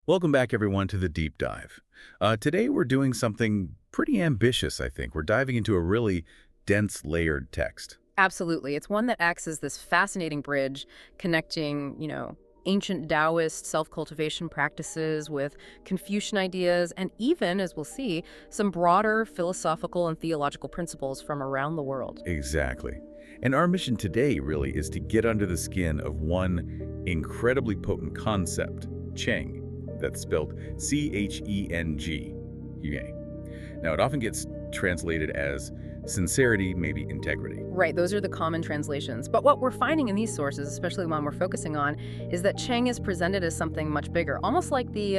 Welcome back, everyone, to the Deep Dive. Today, we're doing something pretty ambitious, I think. We're diving into a really dense, layered text. Absolutely. It's one that acts as this fascinating bridge connecting, ancient Taoist self-cultivation practices with Confucian ideas and even, as we'll see, some broader philosophical and theological principles from around the world. Exactly. And our mission today, really, is to get under the skin of one incredibly potent concept, Cheng. That's spelled C-H-E-N-G. Now, it often gets translated as sincerity, maybe integrity. Right, those are the common translations. But what we're finding in these sources, especially one we're focusing on, is that Cheng is presented as something much bigger, almost like the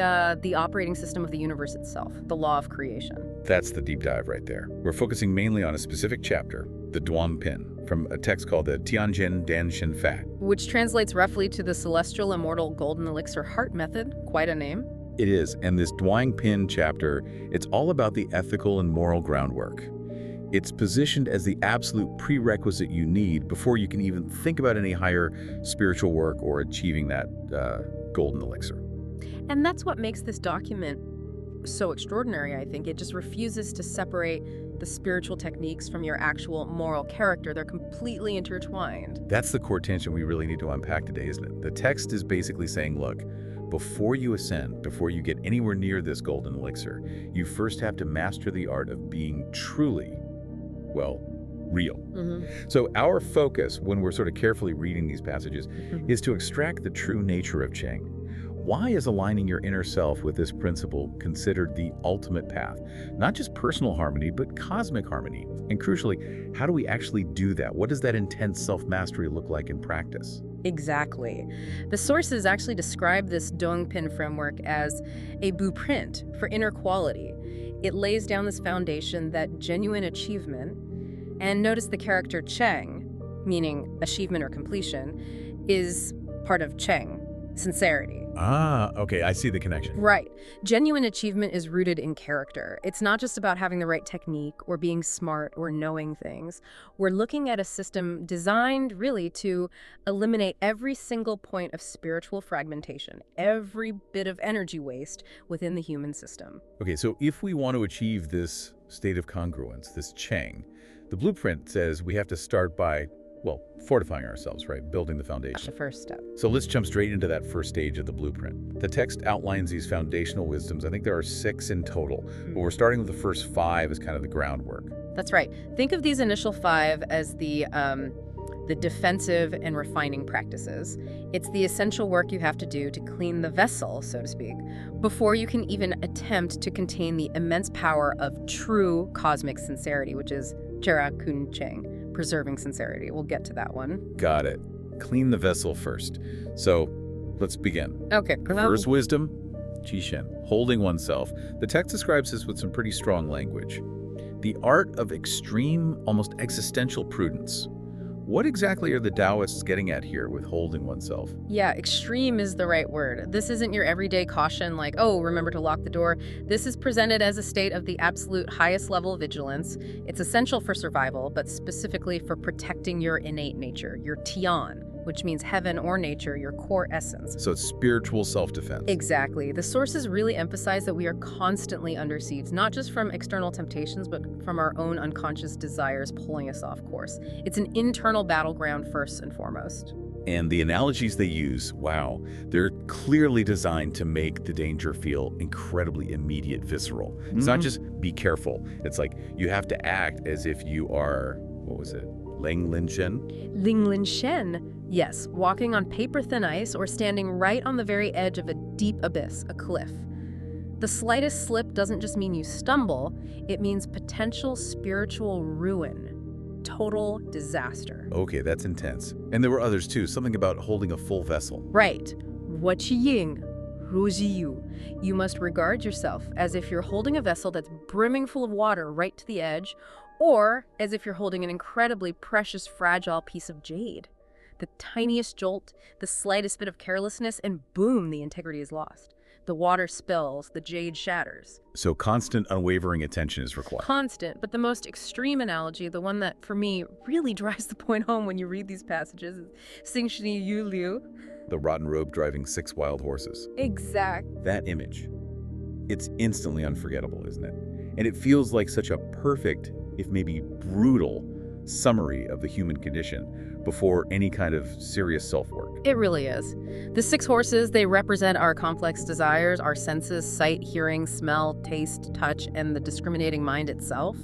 operating system of the universe itself, the law of creation. That's the deep dive right there. We're focusing mainly on a specific chapter, the Duang Pin, from a text called the Tianjin Danshin Fa. Which translates roughly to the celestial immortal golden elixir heart method, quite a name. It is, and this Duang Pin chapter, it's all about the ethical and moral groundwork. It's positioned as the absolute prerequisite you need before you can even think about any higher spiritual work or achieving that golden elixir. And that's what makes this document so extraordinary, I think. It just refuses to separate the spiritual techniques from your actual moral character. They're completely intertwined. That's the core tension we really need to unpack today, isn't it? The text is basically saying, look, before you ascend, before you get anywhere near this golden elixir, you first have to master the art of being truly, well, real. So our focus, when we're sort of carefully reading these passages, is to extract the true nature of Cheng. Why is aligning your inner self with this principle considered the ultimate path? Not just personal harmony, but cosmic harmony. And crucially, how do we actually do that? What does that intense self-mastery look like in practice? Exactly. The sources actually describe this Dongpin framework as a blueprint for inner quality. It lays down this foundation that genuine achievement, and notice the character Cheng, meaning achievement or completion, is part of Cheng, sincerity. Ah, okay, I see the connection. Right. Genuine achievement is rooted in character. It's not just about having the right technique or being smart or knowing things. We're looking at a system designed really to eliminate every single point of spiritual fragmentation, every bit of energy waste within the human system. Okay, so if we want to achieve this state of congruence, this Cheng, the blueprint says we have to start by, well, fortifying ourselves, right? Building the foundation. That's the first step. So let's jump straight into that first stage of the blueprint. The text outlines these foundational wisdoms. I think there are 6 in total, but we're starting with the first 5 as kind of the groundwork. That's right. Think of these initial 5 as the defensive and refining practices. It's the essential work you have to do to clean the vessel, so to speak, before you can even attempt to contain the immense power of true cosmic sincerity, which is Jera Kun Cheng, preserving sincerity. We'll get to that one. Got it. Clean the vessel first. So let's begin. Okay. First wisdom, Qishen, holding oneself. The text describes this with some pretty strong language. The art of extreme, almost existential prudence. What exactly are the Taoists getting at here with holding oneself? Yeah, extreme is the right word. This isn't your everyday caution like, oh, remember to lock the door. This is presented as a state of the absolute highest level of vigilance. It's essential for survival, but specifically for protecting your innate nature, your Tian, which means heaven or nature, your core essence. So it's spiritual self-defense. Exactly. The sources really emphasize that we are constantly under siege, not just from external temptations, but from our own unconscious desires pulling us off course. It's an internal battleground first and foremost. And the analogies they use, wow, they're clearly designed to make the danger feel incredibly immediate, visceral. It's not just be careful. It's like you have to act as if you are, what was it, Ling Lin Shen? Ling Lin Shen. Yes, walking on paper-thin ice or standing right on the very edge of a deep abyss, a cliff. The slightest slip doesn't just mean you stumble, it means potential spiritual ruin, total disaster. Okay, that's intense. And there were others too, something about holding a full vessel. Right. Waqiying, Rujiyu. You must regard yourself as if you're holding a vessel that's brimming full of water right to the edge, or as if you're holding an incredibly precious, fragile piece of jade. The tiniest jolt, the slightest bit of carelessness, and boom, the integrity is lost. The water spills, the jade shatters. So constant, unwavering attention is required. Constant, but the most extreme analogy, the one that, for me, really drives the point home when you read these passages, is Xingshi Yu Liu. The rotten robe driving 6 wild horses. Exact. That image, it's instantly unforgettable, isn't it? And it feels like such a perfect, if maybe brutal, summary of the human condition before any kind of serious self-work. It really is. The 6 horses, they represent our complex desires, our senses, sight, hearing, smell, taste, touch, and the discriminating mind itself,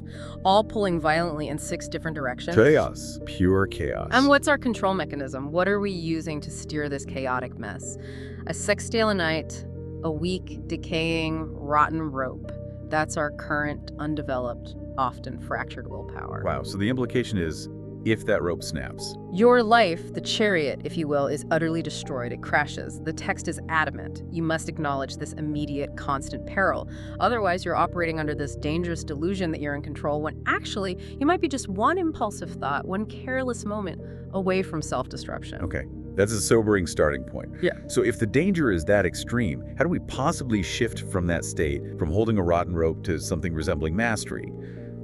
all pulling violently in 6 different directions. Chaos. Pure chaos. And what's our control mechanism? What are we using to steer this chaotic mess? A sextile a night, a weak, decaying, rotten rope. That's our current, undeveloped, often fractured willpower. Wow, so the implication is, if that rope snaps. Your life, the chariot, if you will, is utterly destroyed. It crashes. The text is adamant. You must acknowledge this immediate, constant peril. Otherwise, you're operating under this dangerous delusion that you're in control when actually you might be just one impulsive thought, one careless moment away from self-destruction. Okay, that's a sobering starting point. Yeah. So if the danger is that extreme, how do we possibly shift from that state, from holding a rotten rope to something resembling mastery?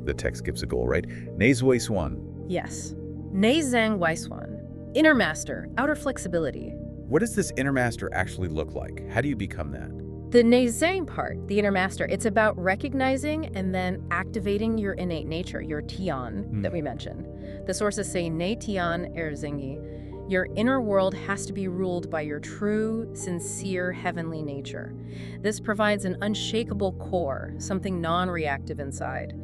The text gives a goal, right? Ne zui suan. Yes. Ne zhang wai suan. Inner master, outer flexibility. What does this inner master actually look like? How do you become that? The ne zhang part, the inner master, it's about recognizing and then activating your innate nature, your tian that we mentioned. The sources say ne tian er zengi. Your inner world has to be ruled by your true, sincere, heavenly nature. This provides an unshakable core, something non-reactive inside.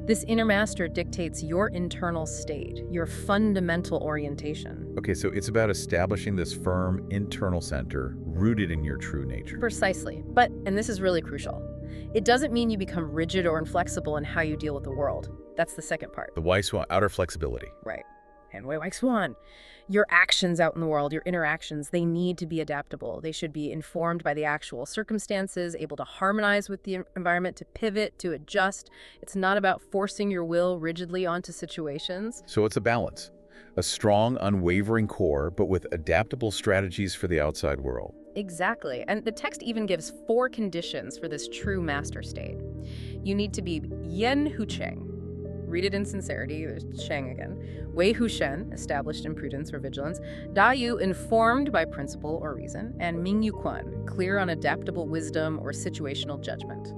This inner master dictates your internal state, your fundamental orientation. Okay, so it's about establishing this firm internal center rooted in your true nature. Precisely. But, and this is really crucial, it doesn't mean you become rigid or inflexible in how you deal with the world. That's the second part. The wai suan, outer flexibility. Right. And wai suan. Your actions out in the world, your interactions, they need to be adaptable. They should be informed by the actual circumstances, able to harmonize with the environment, to pivot, to adjust. It's not about forcing your will rigidly onto situations. So it's a balance. A strong, unwavering core, but with adaptable strategies for the outside world. Exactly. And the text even gives 4 conditions for this true master state. You need to be yen hu cheng. Read it in Sincerity, there's Sheng again. Wei Hu Shen, established in prudence or vigilance. Da Yu, informed by principle or reason. And Ming Yu Quan, clear on adaptable wisdom or situational judgment.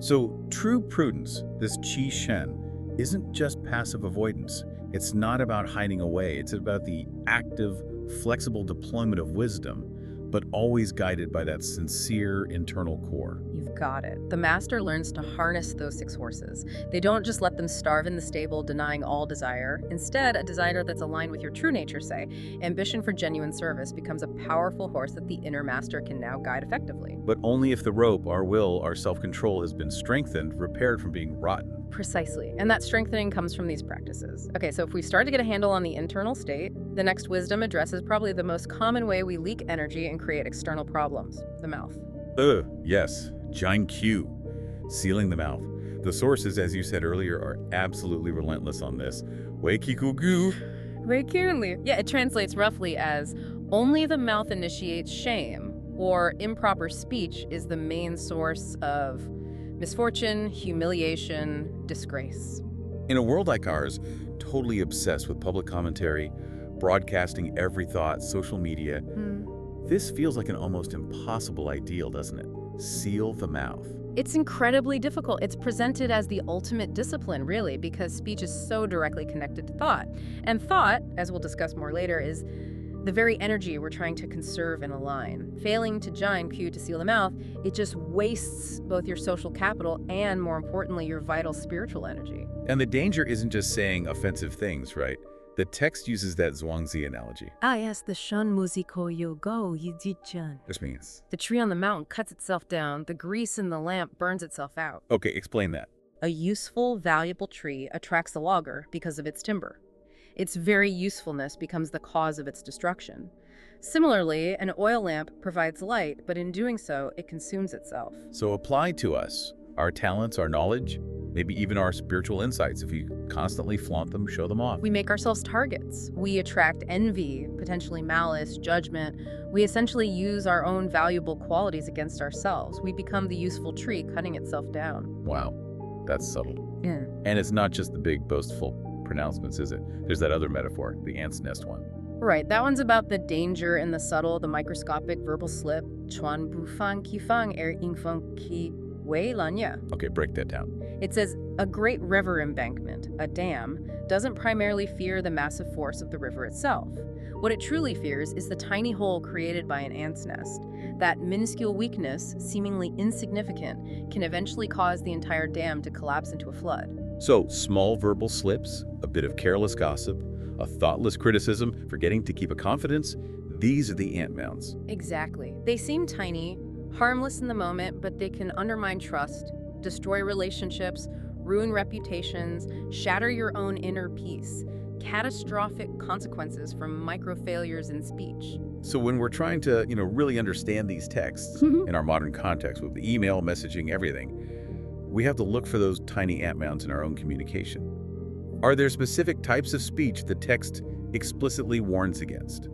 So true prudence, this Qi Shen, isn't just passive avoidance. It's not about hiding away. It's about the active, flexible deployment of wisdom, but always guided by that sincere internal core. You've got it. The master learns to harness those 6 horses. They don't just let them starve in the stable, denying all desire. Instead, a desire that's aligned with your true nature, say, ambition for genuine service, becomes a powerful horse that the inner master can now guide effectively. But only if the rope, our will, our self-control has been strengthened, repaired from being rotten. Precisely. And that strengthening comes from these practices. Okay, so if we start to get a handle on the internal state, the next wisdom addresses probably the most common way we leak energy and create external problems, the mouth. Yes, Jian Q, sealing the mouth. The sources, as you said earlier, are absolutely relentless on this. Wei Kiku Gu. Very clearly. Yeah, it translates roughly as, only the mouth initiates shame, or improper speech is the main source of misfortune, humiliation, disgrace. In a world like ours, totally obsessed with public commentary, broadcasting every thought, social media, this feels like an almost impossible ideal, doesn't it? Seal the mouth. It's incredibly difficult. It's presented as the ultimate discipline, really, because speech is so directly connected to thought. And thought, as we'll discuss more later, is the very energy we're trying to conserve and align. Failing to Jian Q, to seal the mouth, it just wastes both your social capital and, more importantly, your vital spiritual energy. And the danger isn't just saying offensive things, right? The text uses that Zhuangzi analogy. Ah, yes, the shun musico yo go yijichan. This means? The tree on the mountain cuts itself down, the grease in the lamp burns itself out. Okay, explain that. A useful, valuable tree attracts a logger because of its timber. Its very usefulness becomes the cause of its destruction. Similarly, an oil lamp provides light, but in doing so, it consumes itself. So applied to us, our talents, our knowledge, maybe even our spiritual insights if we constantly flaunt them, show them off. We make ourselves targets. We attract envy, potentially malice, judgment. We essentially use our own valuable qualities against ourselves. We become the useful tree cutting itself down. Wow, that's subtle. Yeah. And it's not just the big boastful pronouncements, is it? There's that other metaphor, the ant's nest one. Right, that one's about the danger and the subtle, the microscopic verbal slip. Chuan bu fang ki fang ing feng ki wei lan ya. Okay, break that down. It says, a great river embankment, a dam, doesn't primarily fear the massive force of the river itself. What it truly fears is the tiny hole created by an ant's nest. That minuscule weakness, seemingly insignificant, can eventually cause the entire dam to collapse into a flood. So, small verbal slips, a bit of careless gossip, a thoughtless criticism, forgetting to keep a confidence, these are the ant mounds. Exactly. They seem tiny, harmless in the moment, but they can undermine trust, destroy relationships, ruin reputations, shatter your own inner peace. Catastrophic consequences from micro failures in speech. So when we're trying to, really understand these texts in our modern context with the email, messaging, everything, we have to look for those tiny ant mounds in our own communication. Are there specific types of speech the text explicitly warns against?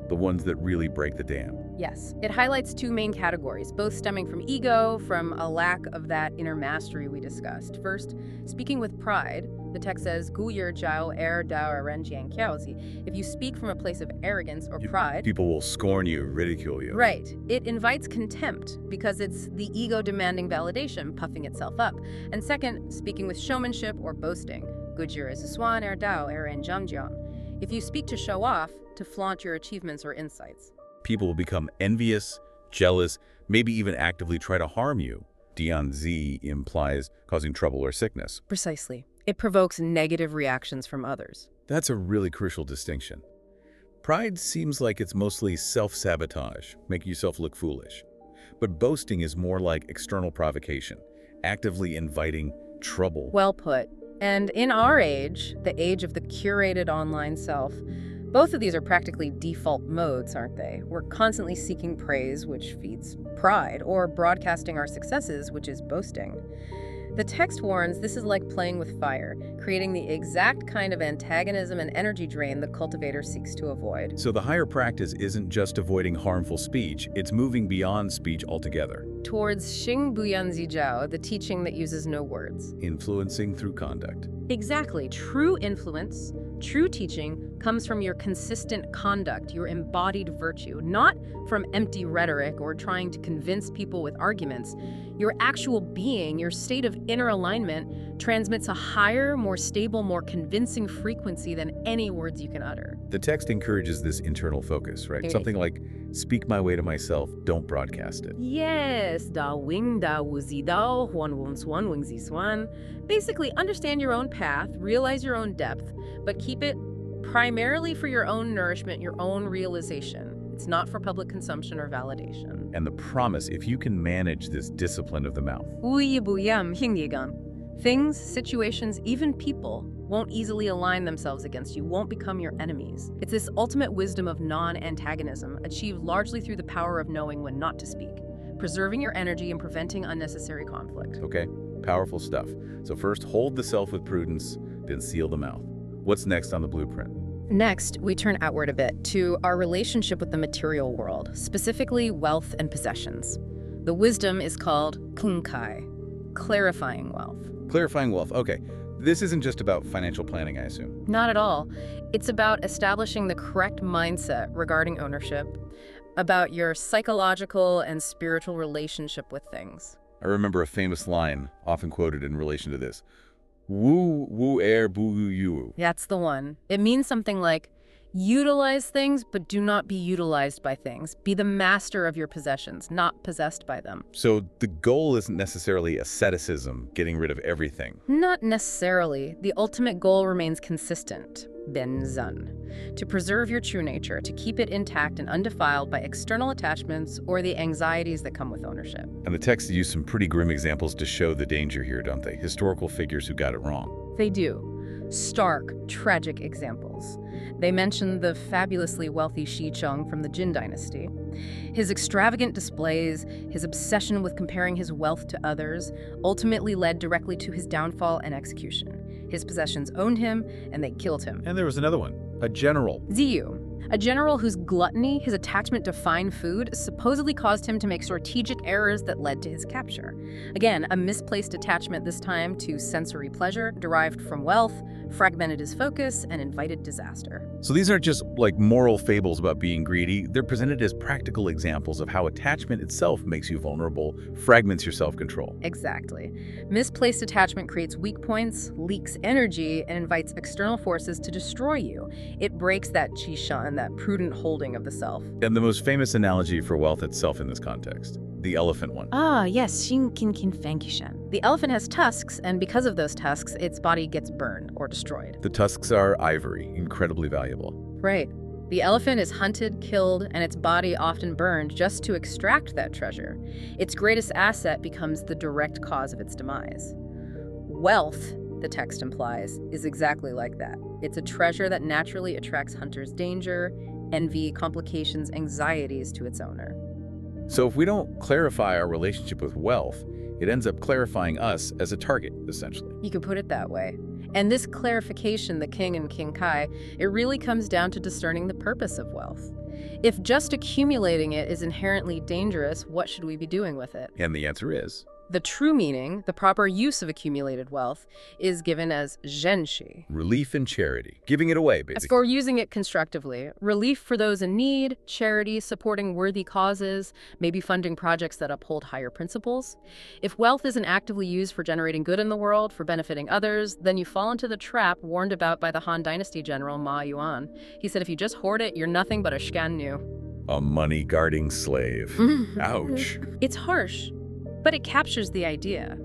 The ones that really break the dam? Yes, it highlights two main categories, both stemming from ego, from a lack of that inner mastery we discussed. First, speaking with pride, the text says, "Gu yer jiao er dao ren jian qiaozi." If you speak from a place of arrogance or pride, people will scorn you, ridicule you. Right. It invites contempt because it's the ego demanding validation, puffing itself up. And second, speaking with showmanship or boasting, "Gu yer is swan er dao er en zhangjian." If you speak to show off, to flaunt your achievements or insights. People will become envious, jealous, maybe even actively try to harm you. Dian-zi implies causing trouble or sickness. Precisely. It provokes negative reactions from others. That's a really crucial distinction. Pride seems like it's mostly self-sabotage, making yourself look foolish. But boasting is more like external provocation, actively inviting trouble. Well put. And in our age, the age of the curated online self, both of these are practically default modes, aren't they? We're constantly seeking praise, which feeds pride, or broadcasting our successes, which is boasting. The text warns this is like playing with fire, creating the exact kind of antagonism and energy drain the cultivator seeks to avoid. So the higher practice isn't just avoiding harmful speech, it's moving beyond speech altogether. Towards Xing Buyan Zijiao, the teaching that uses no words. Influencing through conduct. Exactly. True influence, true teaching, comes from your consistent conduct, your embodied virtue, not from empty rhetoric or trying to convince people with arguments. Your actual being, your state of inner alignment, transmits a higher, more stable, more convincing frequency than any words you can utter. The text encourages this internal focus, right? Something like, speak my way to myself, don't broadcast it. Yes, da wing da wu zi dao, huan wun swan wing zi swan. Basically, understand your own path, realize your own depth, but keep it primarily for your own nourishment, your own realization. It's not for public consumption or validation. And the promise, if you can manage this discipline of the mouth. Things, situations, even people won't easily align themselves against you, won't become your enemies. It's this ultimate wisdom of non-antagonism, achieved largely through the power of knowing when not to speak, preserving your energy and preventing unnecessary conflict. Okay, powerful stuff. So first, hold the self with prudence, then seal the mouth. What's next on the blueprint? Next, we turn outward a bit to our relationship with the material world, specifically wealth and possessions. The wisdom is called kunkai, clarifying wealth. Clarifying wealth, okay. This isn't just about financial planning, I assume. Not at all. It's about establishing the correct mindset regarding ownership, about your psychological and spiritual relationship with things. I remember a famous line, often quoted in relation to this. Wu wu er bu yu. That's the one. It means something like, utilize things, but do not be utilized by things. Be the master of your possessions, not possessed by them. So the goal isn't necessarily asceticism, getting rid of everything. Not necessarily. The ultimate goal remains consistent. Ben Zun. To preserve your true nature, to keep it intact and undefiled by external attachments or the anxieties that come with ownership. And the text used some pretty grim examples to show the danger here, don't they? Historical figures who got it wrong. They do. Stark, tragic examples. They mention the fabulously wealthy Shi Cheng from the Jin dynasty. His extravagant displays, his obsession with comparing his wealth to others, ultimately led directly to his downfall and execution. His possessions owned him, and they killed him. And there was another one, a general. Ziyu, a general whose gluttony, his attachment to fine food, supposedly caused him to make strategic errors that led to his capture. Again, a misplaced attachment this time to sensory pleasure derived from wealth, fragmented his focus, and invited disaster. So these aren't just like moral fables about being greedy. They're presented as practical examples of how attachment itself makes you vulnerable, fragments your self-control. Exactly. Misplaced attachment creates weak points, leaks energy, and invites external forces to destroy you. It breaks that qishan, that prudent holding of the self. And the most famous analogy for wealth itself in this context, the elephant one. Ah, yes, Shinkin-kin-Fankishan. The elephant has tusks, and because of those tusks, its body gets burned or destroyed. The tusks are ivory, incredibly valuable. Right. The elephant is hunted, killed, and its body often burned just to extract that treasure. Its greatest asset becomes the direct cause of its demise. Wealth, the text implies, is exactly like that. It's a treasure that naturally attracts hunters' danger, envy, complications, anxieties to its owner. So if we don't clarify our relationship with wealth, it ends up clarifying us as a target, essentially. You could put it that way. And this clarification, the king and King Kai, it really comes down to discerning the purpose of wealth. If just accumulating it is inherently dangerous, what should we be doing with it? And the answer is The true meaning, the proper use of accumulated wealth, is given as zhenshi. relief and charity, giving it away, basically. As for using it constructively, relief for those in need, charity, supporting worthy causes, maybe funding projects that uphold higher principles. If wealth isn't actively used for generating good in the world, for benefiting others, then you fall into the trap warned about by the Han Dynasty general Ma Yuan. He said if you just hoard it, you're nothing but a shgannu. A money-guarding slave. Ouch. It's harsh, but it captures the idea.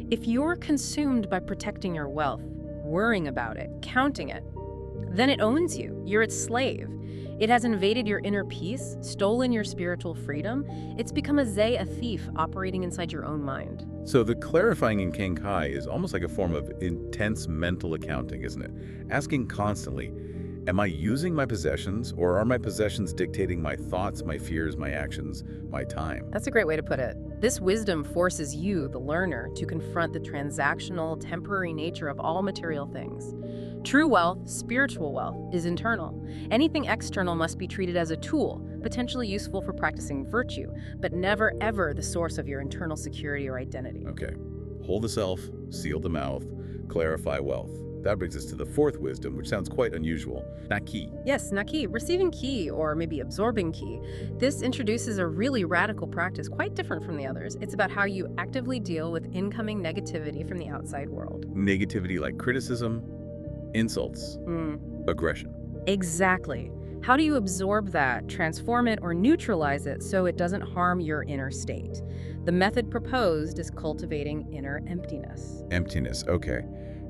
If you're consumed by protecting your wealth, worrying about it, counting it, then it owns you. You're its slave. It has invaded your inner peace, stolen your spiritual freedom. It's become a thief operating inside your own mind. So the clarifying in King Kai is almost like a form of intense mental accounting, isn't it? Asking constantly, am I using my possessions, or are my possessions dictating my thoughts, my fears, my actions, my time? That's a great way to put it. This wisdom forces you, the learner, to confront the transactional, temporary nature of all material things. True wealth, spiritual wealth, is internal. Anything external must be treated as a tool, potentially useful for practicing virtue, but never ever the source of your internal security or identity. Okay. Hold the self, seal the mouth, clarify wealth. That brings us to the fourth wisdom, which sounds quite unusual. Naki. Yes, Naki, receiving ki, or maybe absorbing ki. This introduces a really radical practice, quite different from the others. It's about how you actively deal with incoming negativity from the outside world. Negativity like criticism, insults, aggression. Exactly. How do you absorb that, transform it, or neutralize it so it doesn't harm your inner state? The method proposed is cultivating inner emptiness. Emptiness, okay.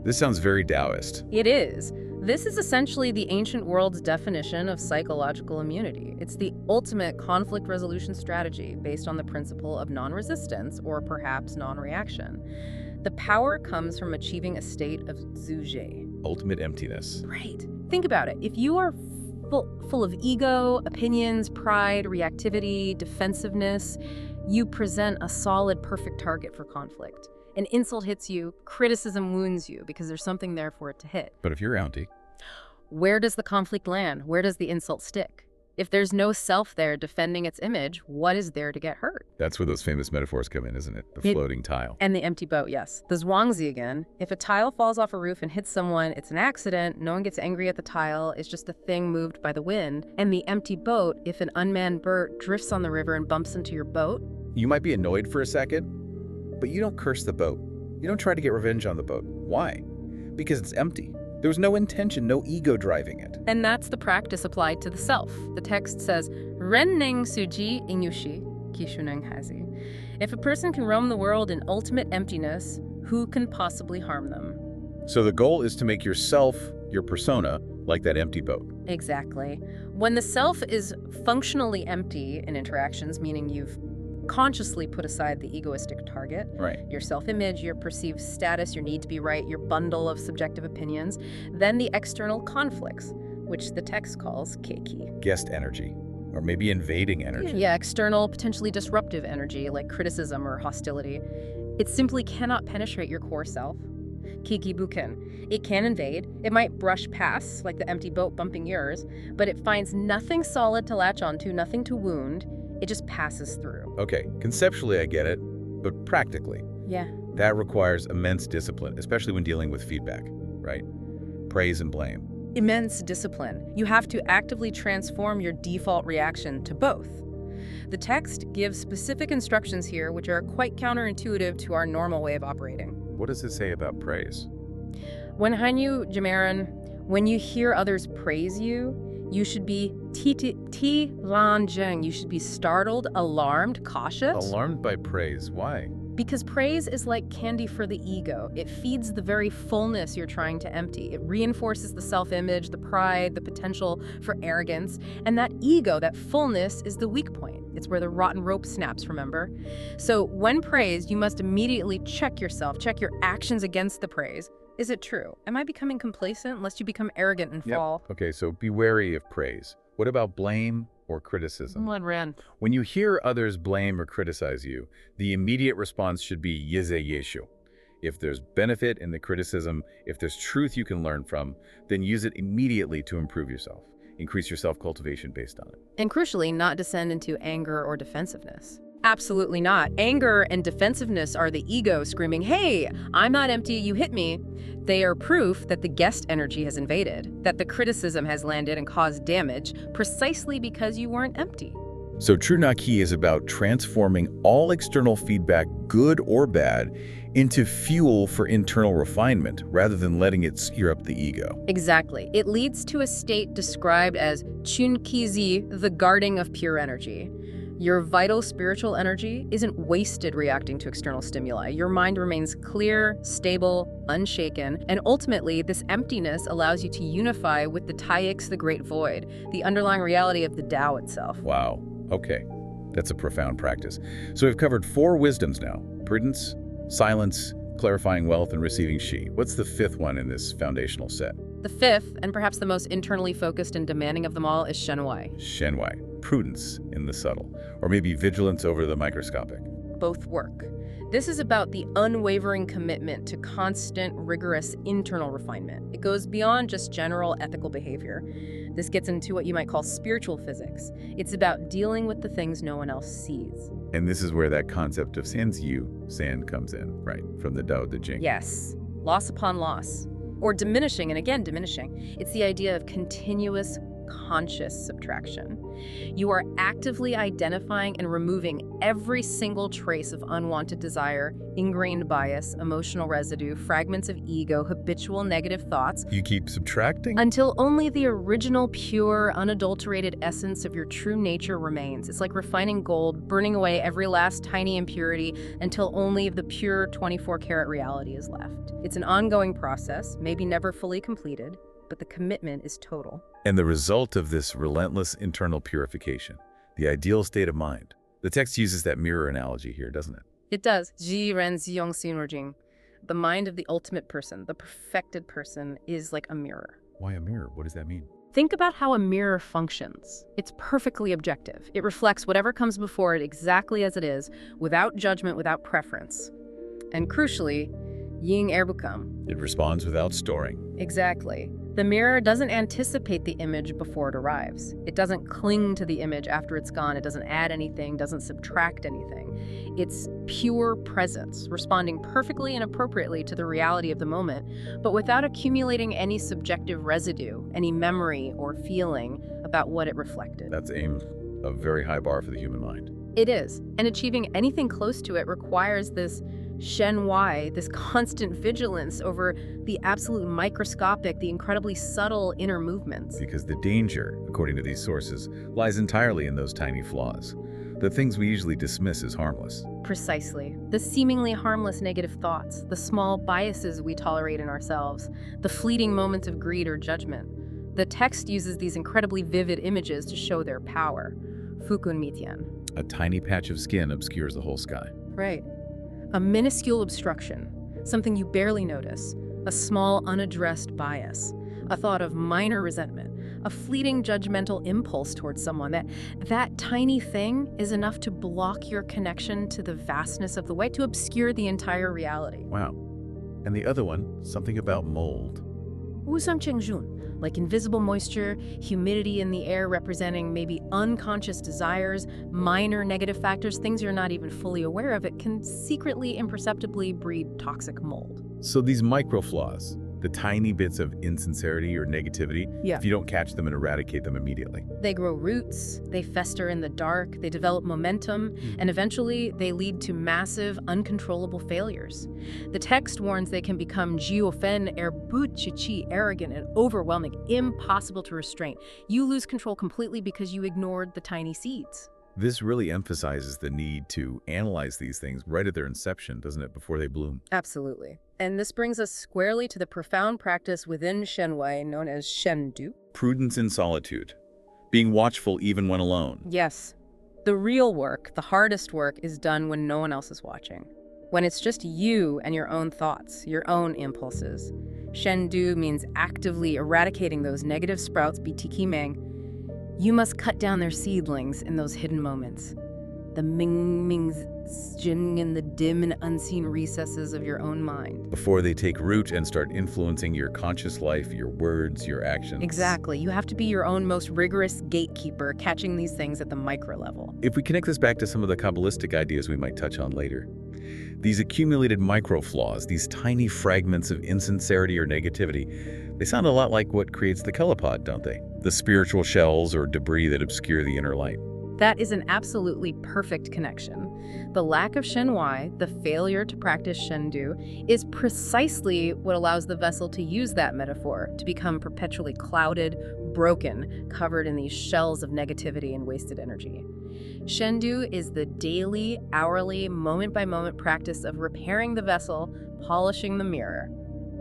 This sounds very Daoist. It is. This is essentially the ancient world's definition of psychological immunity. It's the ultimate conflict resolution strategy based on the principle of non-resistance, or perhaps non-reaction. The power comes from achieving a state of zuje. Ultimate emptiness. Right. Think about it. If you are full of ego, opinions, pride, reactivity, defensiveness, you present a solid, perfect target for conflict. An insult hits you, criticism wounds you because there's something there for it to hit. But if you're auntie, where does the conflict land? Where does the insult stick? If there's no self there defending its image, what is there to get hurt? that's where those famous metaphors come in, isn't it? The floating tile. And the empty boat, yes. The Zhuangzi again. If a tile falls off a roof and hits someone, it's an accident. No one gets angry at the tile. It's just a thing moved by the wind. And the empty boat, if an unmanned bird drifts on the river and bumps into your boat. You might be annoyed for a second, but you don't curse the boat. You don't try to get revenge on the boat. Why? Because it's empty. There was no intention, no ego driving it. And that's the practice applied to the self. The text says, Renneng suji inyushi, kishuneng hazi. If a person can roam the world in ultimate emptiness, who can possibly harm them? So the goal is to make yourself, your persona, like that empty boat. Exactly. When the self is functionally empty in interactions, meaning you've consciously put aside the egoistic target, Right. your self-image, your perceived status, your need to be right, your bundle of subjective opinions, then the external conflicts, which the text calls keiki. Guest energy, or maybe invading energy. Yeah, external, potentially disruptive energy like criticism or hostility. It simply cannot penetrate your core self. Kikibuken. It can invade. It might brush past, like the empty boat bumping yours, but it finds nothing solid to latch onto, nothing to wound. It just passes through. Okay, conceptually I get it, but practically, Yeah. that requires immense discipline, especially when dealing with feedback, right? Praise and blame. Immense discipline. You have to actively transform your default reaction to both. The text gives specific instructions here which are quite counterintuitive to our normal way of operating. What does it say about praise? When Hanyu Jamaran, when you hear others praise you, you should be ti lan jeng. You should be startled, alarmed, cautious. Alarmed by praise. Why? Because praise is like candy for the ego. It feeds the very fullness you're trying to empty. It reinforces the self-image, the pride, the potential for arrogance. And that ego, that fullness, is the weak point. It's where the rotten rope snaps, remember? So when praised, you must immediately check yourself, check your actions against the praise. Is it true? Am I becoming complacent lest you become arrogant and fall? Okay, so be wary of praise. What about blame or criticism? When you hear others blame or criticize you, the immediate response should be yeze yeshu. If there's benefit in the criticism, if there's truth you can learn from, then use it immediately to improve yourself. Increase your self-cultivation based on it. And crucially, not descend into anger or defensiveness. Absolutely not. Anger and defensiveness are the ego screaming, "Hey, I'm not empty, you hit me." They are proof that the guest energy has invaded, that the criticism has landed and caused damage precisely because you weren't empty. So True Naki is about transforming all external feedback, good or bad, into fuel for internal refinement rather than letting it sear up the ego. Exactly. It leads to a state described as chunkizi, the guarding of pure energy. Your vital spiritual energy isn't wasted reacting to external stimuli. Your mind remains clear, stable, unshaken, and ultimately, this emptiness allows you to unify with the Taiyix, the great void, the underlying reality of the Tao itself. Wow. Okay. That's a profound practice. So we've covered 4 wisdoms now: prudence, silence, clarifying wealth, and receiving Shi. What's the 5th one in this foundational set? The 5th, and perhaps the most internally focused and demanding of them all, is Shenwai. Shenwai. Prudence in the subtle, or maybe vigilance over the microscopic. Both work. This is about the unwavering commitment to constant, rigorous internal refinement. It goes beyond just general ethical behavior. This gets into what you might call spiritual physics. It's about dealing with the things no one else sees. And this is where that concept of sand comes in, right? From the Tao-The Jing. Yes, loss upon loss. Or diminishing, and again diminishing. It's the idea of continuous conscious subtraction. You are actively identifying and removing every single trace of unwanted desire, ingrained bias, emotional residue, fragments of ego, habitual negative thoughts. You keep subtracting? Until only the original, pure, unadulterated essence of your true nature remains. It's like refining gold, burning away every last tiny impurity until only the pure 24-karat reality is left. It's an ongoing process, maybe never fully completed, but the commitment is total. And the result of this relentless internal purification, the ideal state of mind. The text uses that mirror analogy here, doesn't it? It does. Ji ren ziyong xin. The mind of the ultimate person, the perfected person, is like a mirror. Why a mirror? What does that mean? Think about how a mirror functions. It's perfectly objective. It reflects whatever comes before it exactly as it is, without judgment, without preference. And crucially, ying erbukam. It responds without storing. Exactly. The mirror doesn't anticipate the image before it arrives. It doesn't cling to the image after it's gone. It doesn't add anything, doesn't subtract anything. It's pure presence, responding perfectly and appropriately to the reality of the moment, but without accumulating any subjective residue, any memory or feeling about what it reflected. That's a very high bar for the human mind. It is, and achieving anything close to it requires this Shenwai, this constant vigilance over the absolute microscopic, the incredibly subtle inner movements. Because the danger, according to these sources, lies entirely in those tiny flaws, the things we usually dismiss as harmless. Precisely. The seemingly harmless negative thoughts, the small biases we tolerate in ourselves, the fleeting moments of greed or judgment. The text uses these incredibly vivid images to show their power. Fukun Mitian. A tiny patch of skin obscures the whole sky. Right. A minuscule obstruction, something you barely notice, a small unaddressed bias, a thought of minor resentment, a fleeting judgmental impulse towards someone. That tiny thing is enough to block your connection to the vastness of the way, to obscure the entire reality. Wow. And the other one, something about mold. Wusang Chengjun, like invisible moisture, humidity in the air representing maybe unconscious desires, minor negative factors, things you're not even fully aware of, it can secretly, imperceptibly breed toxic mold. So these micro flaws, the tiny bits of insincerity or negativity, if you don't catch them and eradicate them immediately. They grow roots, they fester in the dark, they develop momentum, and eventually they lead to massive, uncontrollable failures. The text warns they can become jiufen, erbuchichi, arrogant and overwhelming, impossible to restrain. You lose control completely because you ignored the tiny seeds. This really emphasizes the need to analyze these things right at their inception, doesn't it, before they bloom? Absolutely. And this brings us squarely to the profound practice within Shenwei known as Shendu. Prudence in solitude. Being watchful even when alone. Yes. The real work, the hardest work, is done when no one else is watching. When it's just you and your own thoughts, your own impulses. Shendu means actively eradicating those negative sprouts, bitikimeng. You must cut down their seedlings in those hidden moments. The ming-mings in the dim and unseen recesses of your own mind. Before they take root and start influencing your conscious life, your words, your actions. Exactly. You have to be your own most rigorous gatekeeper, catching these things at the micro level. If we connect this back to some of the Kabbalistic ideas we might touch on later, these accumulated micro flaws, these tiny fragments of insincerity or negativity, they sound a lot like what creates the Kelapod, don't they? The spiritual shells or debris that obscure the inner light. That is an absolutely perfect connection. The lack of Shenwei, the failure to practice Shendu, is precisely what allows the vessel to use that metaphor, to become perpetually clouded, broken, covered in these shells of negativity and wasted energy. Shendu is the daily, hourly, moment-by-moment practice of repairing the vessel, polishing the mirror.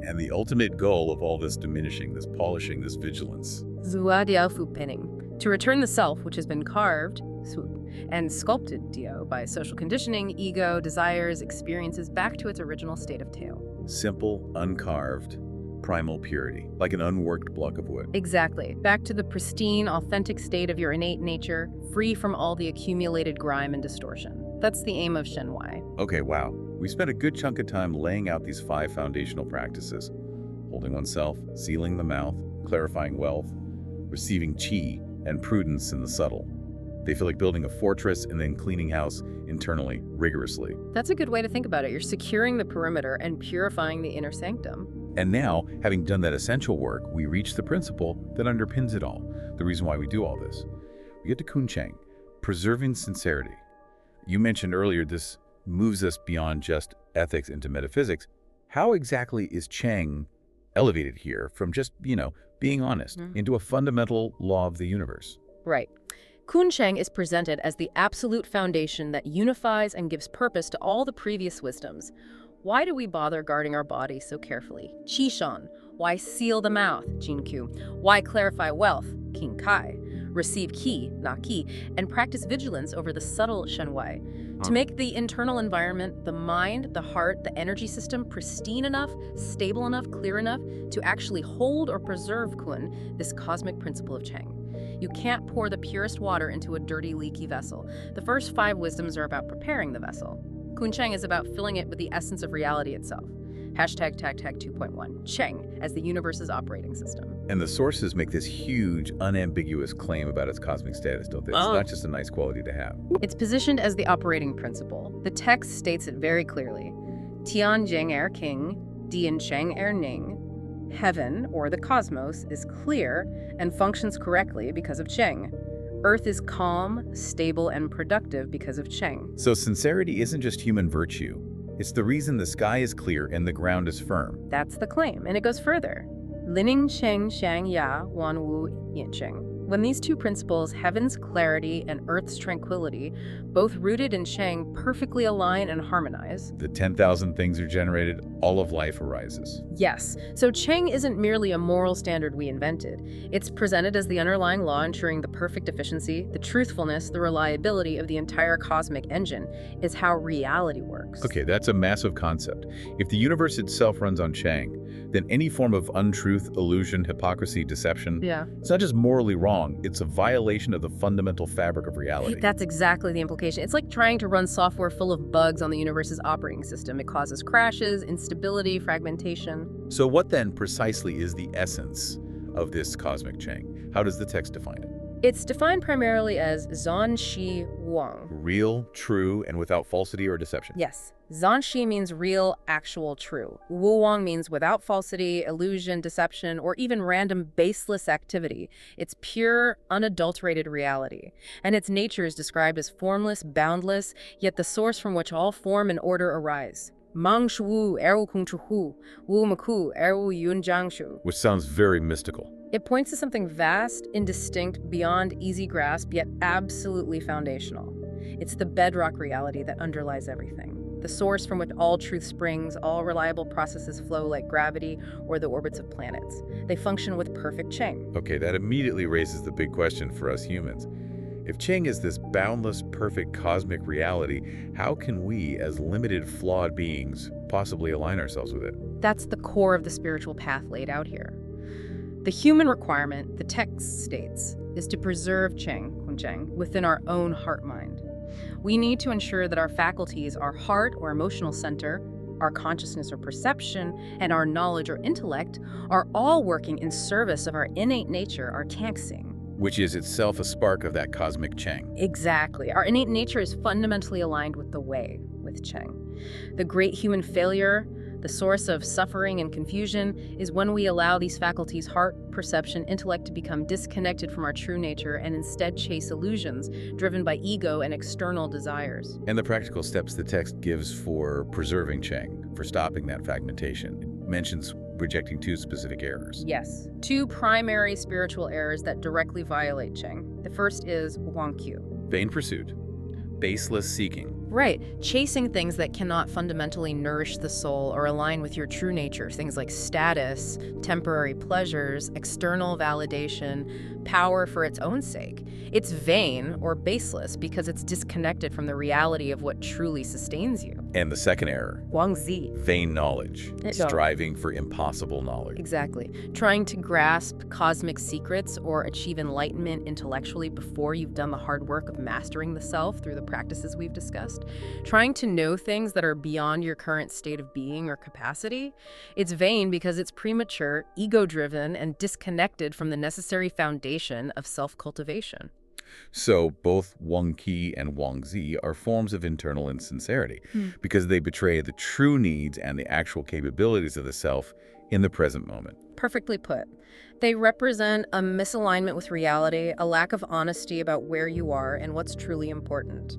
And the ultimate goal of all this diminishing, this polishing, this vigilance. Zua Diao Fu Pinning. To return the self, which has been carved, and sculpted, Dio, by social conditioning, ego, desires, experiences, back to its original state of Tao. Simple, uncarved, primal purity, like an unworked block of wood. Exactly. Back to the pristine, authentic state of your innate nature, free from all the accumulated grime and distortion. That's the aim of Shenwei. Okay, wow. We spent a good chunk of time laying out these 5 foundational practices. Holding oneself, sealing the mouth, clarifying wealth, receiving qi, and prudence in the subtle. They feel like building a fortress and then cleaning house internally, rigorously. That's a good way to think about it. You're securing the perimeter and purifying the inner sanctum. And now, having done that essential work, we reach the principle that underpins it all, the reason why we do all this. We get to Kuncheng, preserving sincerity. You mentioned earlier this moves us beyond just ethics into metaphysics. How exactly is Cheng elevated here from just, being honest into a fundamental law of the universe? Right. Kuncheng is presented as the absolute foundation that unifies and gives purpose to all the previous wisdoms. Why do we bother guarding our body so carefully? Qishan. Why seal the mouth? Jinku. Why clarify wealth? King Kai. Receive qi, na qi, and practice vigilance over the subtle Shenwei. To make the internal environment, the mind, the heart, the energy system pristine enough, stable enough, clear enough to actually hold or preserve Kun, this cosmic principle of Cheng. You can't pour the purest water into a dirty, leaky vessel. The first 5 wisdoms are about preparing the vessel. Kuncheng is about filling it with the essence of reality itself. Hashtag tag 2.1, Cheng as the universe's operating system. And the sources make this huge, unambiguous claim about its cosmic status, don't they? It's not just a nice quality to have. It's positioned as the operating principle. The text states it very clearly. Tian Jing Er King, Dian Cheng Er Ning. Heaven, or the cosmos, is clear and functions correctly because of Cheng. Earth is calm, stable, and productive because of Cheng. So sincerity isn't just human virtue. It's the reason the sky is clear and the ground is firm. That's the claim, and it goes further. Lining Cheng Shang Ya Wan Wu Yin Cheng. When these 2 principles, heaven's clarity and earth's tranquility, both rooted in Cheng, perfectly align and harmonize. The 10,000 things are generated, all of life arises. Yes. So Cheng isn't merely a moral standard we invented. It's presented as the underlying law ensuring the perfect efficiency, the truthfulness, the reliability of the entire cosmic engine. Is how reality works. Okay, that's a massive concept. If the universe itself runs on Cheng, then any form of untruth, illusion, hypocrisy, deception, Yeah. it's not just morally wrong, it's a violation of the fundamental fabric of reality. That's exactly the implication. It's like trying to run software full of bugs on the universe's operating system. It causes crashes, instability, fragmentation. So what then precisely is the essence of this cosmic Cheng? How does the text define it? It's defined primarily as Zhan Shi Wang. Real, true, and without falsity or deception. Yes. Zhan Shi means real, actual, true. Wu Wang means without falsity, illusion, deception, or even random baseless activity. It's pure, unadulterated reality. And its nature is described as formless, boundless, yet the source from which all form and order arise. Mang Shu Eru Kung Chu Hu, Wu Maku Eru Yun Jiang Shu. Which sounds very mystical. It points to something vast, indistinct, beyond easy grasp, yet absolutely foundational. It's the bedrock reality that underlies everything. The source from which all truth springs, all reliable processes flow like gravity or the orbits of planets. They function with perfect Cheng. Okay, that immediately raises the big question for us humans. If Cheng is this boundless, perfect cosmic reality, how can we, as limited, flawed beings, possibly align ourselves with it? That's the core of the spiritual path laid out here. The human requirement, the text states, is to preserve Cheng, Kuncheng, within our own heart-mind. We need to ensure that our faculties, our heart or emotional center, our consciousness or perception, and our knowledge or intellect are all working in service of our innate nature, our Tangsing. Which is itself a spark of that cosmic Cheng. Exactly. Our innate nature is fundamentally aligned with the way, with Cheng. The great human failure, the source of suffering and confusion, is when we allow these faculties, heart, perception, intellect, to become disconnected from our true nature and instead chase illusions driven by ego and external desires. And the practical steps the text gives for preserving Cheng, for stopping that fragmentation. It mentions rejecting two specific errors. Yes, two primary spiritual errors that directly violate Cheng. The first is Wangqiu. Vain pursuit, baseless seeking. Right, chasing things that cannot fundamentally nourish the soul or align with your true nature, things like status, temporary pleasures, external validation, power for its own sake. It's vain or baseless because it's disconnected from the reality of what truly sustains you. And the second error, Wangzi. vain knowledge, striving for impossible knowledge. Exactly. Trying to grasp cosmic secrets or achieve enlightenment intellectually before you've done the hard work of mastering the self through the practices we've discussed. Trying to know things that are beyond your current state of being or capacity. It's vain because it's premature, ego-driven, and disconnected from the necessary foundation of self-cultivation. So both Wang Qi and Wang Zi are forms of internal insincerity because they betray the true needs and the actual capabilities of the self in the present moment. Perfectly put. They represent a misalignment with reality, a lack of honesty about where you are and what's truly important.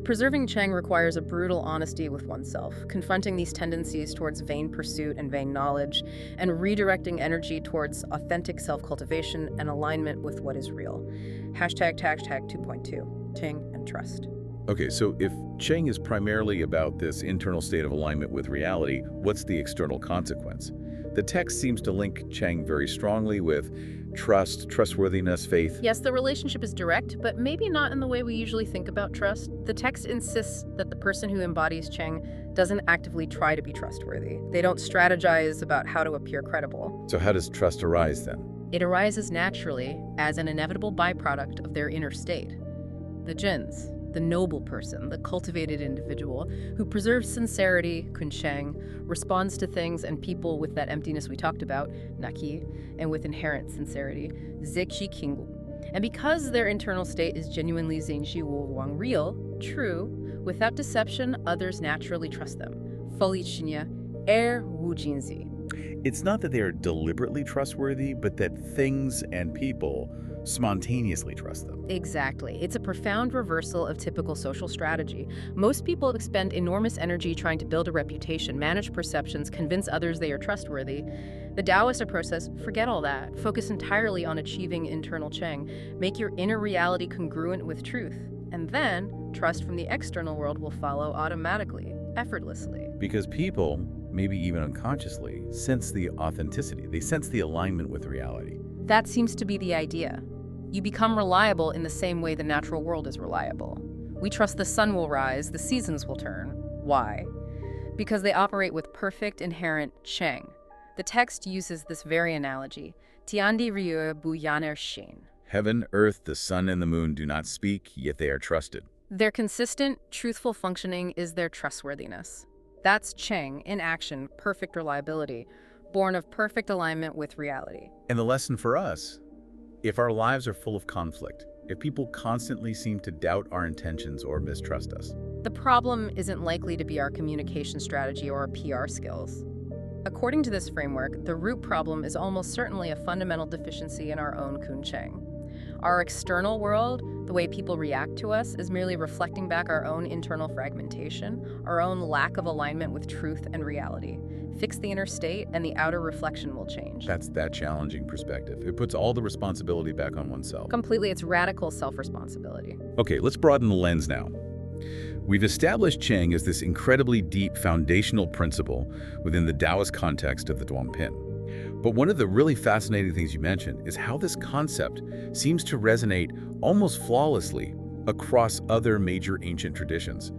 Preserving Cheng requires a brutal honesty with oneself, confronting these tendencies towards vain pursuit and vain knowledge, and redirecting energy towards authentic self-cultivation and alignment with what is real. Hashtag 2.2, Cheng and trust. Okay, so if Cheng is primarily about this internal state of alignment with reality, what's the external consequence? The text seems to link Cheng very strongly with trust, trustworthiness, faith. Yes, the relationship is direct, but maybe not in the way we usually think about trust. The text insists that the person who embodies Cheng doesn't actively try to be trustworthy. They don't strategize about how to appear credible. So how does trust arise then? It arises naturally as an inevitable byproduct of their inner state. The Jins, the noble person, the cultivated individual who preserves sincerity, kunsheng, responds to things and people with that emptiness we talked about, naki, and with inherent sincerity, zexi kingu. And because their internal state is genuinely zengxi wu wang real, true, without deception, others naturally trust them. Foli chinya, wu jinzi. It's not that they are deliberately trustworthy, but that things and people spontaneously trust them. Exactly. It's a profound reversal of typical social strategy. Most people expend enormous energy trying to build a reputation, manage perceptions, convince others they are trustworthy. The Daoist approach says, forget all that. Focus entirely on achieving internal Cheng. Make your inner reality congruent with truth. And then, trust from the external world will follow automatically, effortlessly. Because people, maybe even unconsciously, sense the authenticity. They sense the alignment with reality. That seems to be the idea. You become reliable in the same way the natural world is reliable. We trust the sun will rise, the seasons will turn. Why? Because they operate with perfect inherent Cheng. The text uses this very analogy. Tiandi ryu bu yaner shin. Heaven, earth, the sun, and the moon do not speak, yet they are trusted. Their consistent, truthful functioning is their trustworthiness. That's Cheng in action, perfect reliability, born of perfect alignment with reality. And the lesson for us, if our lives are full of conflict, if people constantly seem to doubt our intentions or mistrust us, The problem isn't likely to be our communication strategy or our PR skills. According to this framework, the root problem is almost certainly a fundamental deficiency in our own Kun Cheng. Our external world, the way people react to us, is merely reflecting back our own internal fragmentation, our own lack of alignment with truth and reality. Fix the inner state, and the outer reflection will change. that's that challenging perspective. It puts all the responsibility back on oneself. Completely, it's radical self-responsibility. Okay, let's broaden the lens now. We've established Cheng as this incredibly deep foundational principle within the Taoist context of the Duangpin. But one of the really fascinating things you mentioned is how this concept seems to resonate almost flawlessly across other major ancient traditions.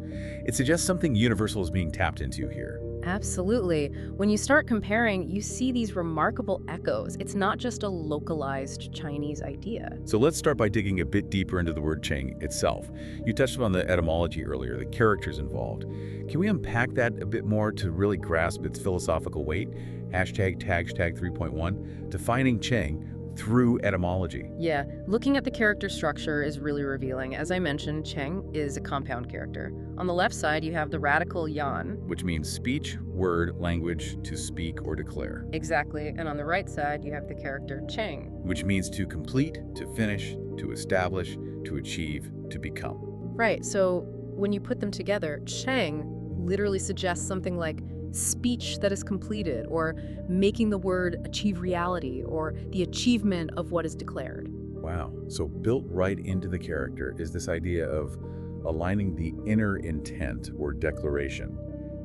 It suggests something universal is being tapped into here. Absolutely. When you start comparing, you see these remarkable echoes. It's not just a localized Chinese idea. So let's start by digging a bit deeper into the word Cheng itself. You touched upon the etymology earlier, the characters involved. Can we unpack that a bit more to really grasp its philosophical weight? Hashtag 3.1, defining Cheng through etymology. Yeah, looking at the character structure is really revealing. As I mentioned, Cheng is a compound character. On the left side, you have the radical yan. Which means speech, word, language, to speak or declare. Exactly. And on the right side, you have the character Cheng. Which means to complete, to finish, to establish, to achieve, to become. Right, so when you put them together, Cheng literally suggests something like speech that is completed, or making the word achieve reality, or the achievement of what is declared. Wow. So built right into the character is this idea of aligning the inner intent or declaration,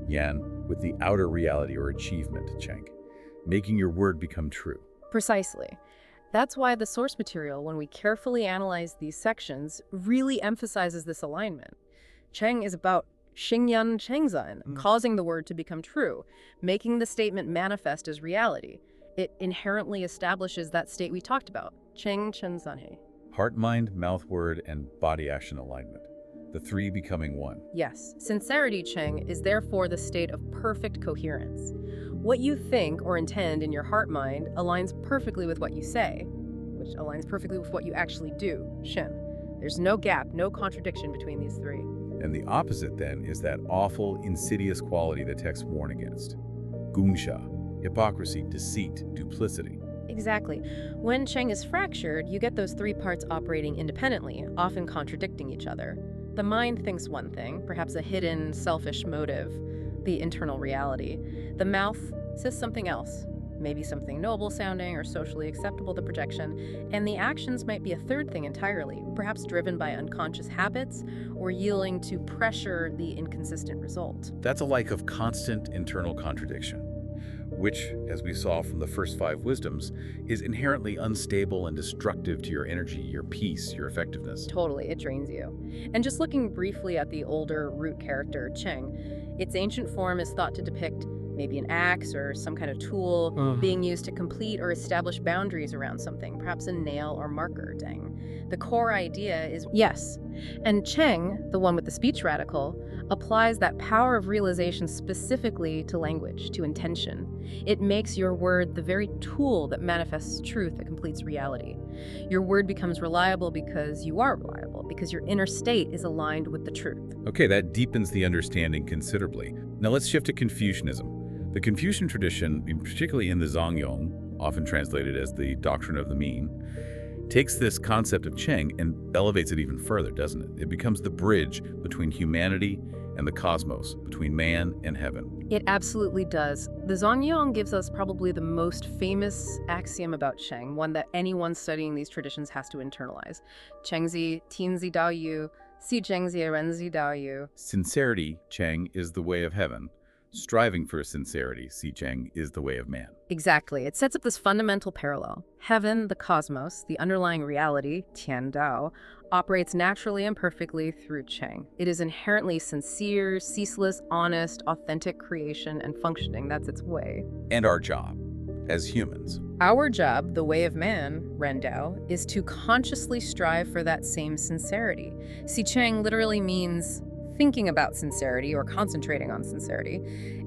yan, with the outer reality or achievement, Cheng, making your word become true. Precisely. That's why the source material, when we carefully analyze these sections, really emphasizes this alignment. Cheng is about Xingyan Chengzan, causing the word to become true, making the statement manifest as reality. It inherently establishes that state we talked about, Cheng Chenzanhe. Heart, mind, mouth, word, and body action alignment. The three becoming one. Yes, Sincerity Cheng is therefore the state of perfect coherence. What you think or intend in your heart-mind aligns perfectly with what you say, which aligns perfectly with what you actually do, Shen. There's no gap, no contradiction between these three. And the opposite, then, is that awful, insidious quality the texts warn against. Gunsha, hypocrisy, deceit, duplicity. Exactly. When Cheng is fractured, you get those three parts operating independently, often contradicting each other. The mind thinks one thing, perhaps a hidden, selfish motive, the internal reality. The mouth says something else, maybe something noble-sounding or socially acceptable, the projection, and the actions might be a third thing entirely, perhaps driven by unconscious habits or yielding to pressure, the inconsistent result. That's a life of constant internal contradiction, which, as we saw from the first 5 wisdoms, is inherently unstable and destructive to your energy, your peace, your effectiveness. Totally, it drains you. And just looking briefly at the older root character, Cheng, its ancient form is thought to depict maybe an axe or some kind of tool being used to complete or establish boundaries around something, perhaps a nail or marker, dang. The core idea is yes. And Cheng, the one with the speech radical, applies that power of realization specifically to language, to intention. It makes your word the very tool that manifests truth, that completes reality. Your word becomes reliable because you are reliable, because your inner state is aligned with the truth. Okay, that deepens the understanding considerably. Now let's shift to Confucianism. The Confucian tradition, particularly in the Zhongyong, often translated as the doctrine of the mean, takes this concept of Cheng and elevates it even further, doesn't it? It becomes the bridge between humanity and the cosmos, between man and heaven. It absolutely does. The Zhongyong gives us probably the most famous axiom about Cheng, one that anyone studying these traditions has to internalize. Chengzi, Tianzi Dao Yu, Si Zhengzi Renzi Dao Yu. Sincerity, Cheng, is the way of heaven. Striving for sincerity, Si Cheng, is the way of man. Exactly. It sets up this fundamental parallel. Heaven, the cosmos, the underlying reality, Tian Dao, operates naturally and perfectly through Cheng. It is inherently sincere, ceaseless, honest, authentic creation and functioning. That's its way. And our job, as humans. Our job, the way of man, Ren Dao, is to consciously strive for that same sincerity. Sicheng literally means thinking about sincerity or concentrating on sincerity.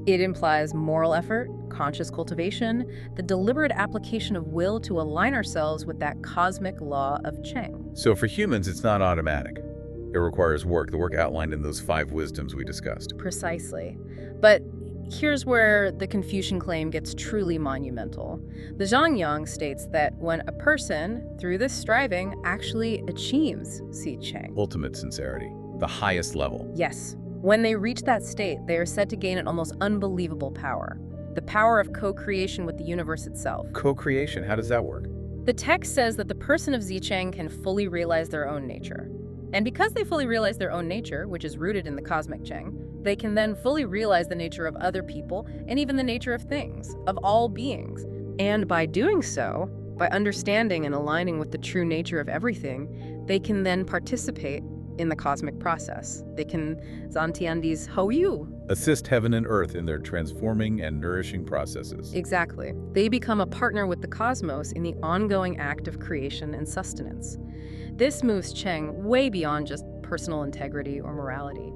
It implies moral effort, conscious cultivation, the deliberate application of will to align ourselves with that cosmic law of Cheng. So for humans, it's not automatic. It requires work, the work outlined in those 5 wisdoms we discussed. Precisely. But here's where the Confucian claim gets truly monumental. The Zhangyang states that when a person, through this striving, actually achieves Sicheng. Ultimate sincerity, the highest level. Yes. When they reach that state, they are said to gain an almost unbelievable power. The power of co-creation with the universe itself. Co-creation, how does that work? The text says that the person of Zicheng can fully realize their own nature. And because they fully realize their own nature, which is rooted in the cosmic Cheng, they can then fully realize the nature of other people and even the nature of things, of all beings. And by doing so, by understanding and aligning with the true nature of everything, they can then participate in the cosmic process. They can Zantiandi's Hou Yu. Assist heaven and earth in their transforming and nourishing processes. Exactly. They become a partner with the cosmos in the ongoing act of creation and sustenance. This moves Cheng way beyond just personal integrity or morality.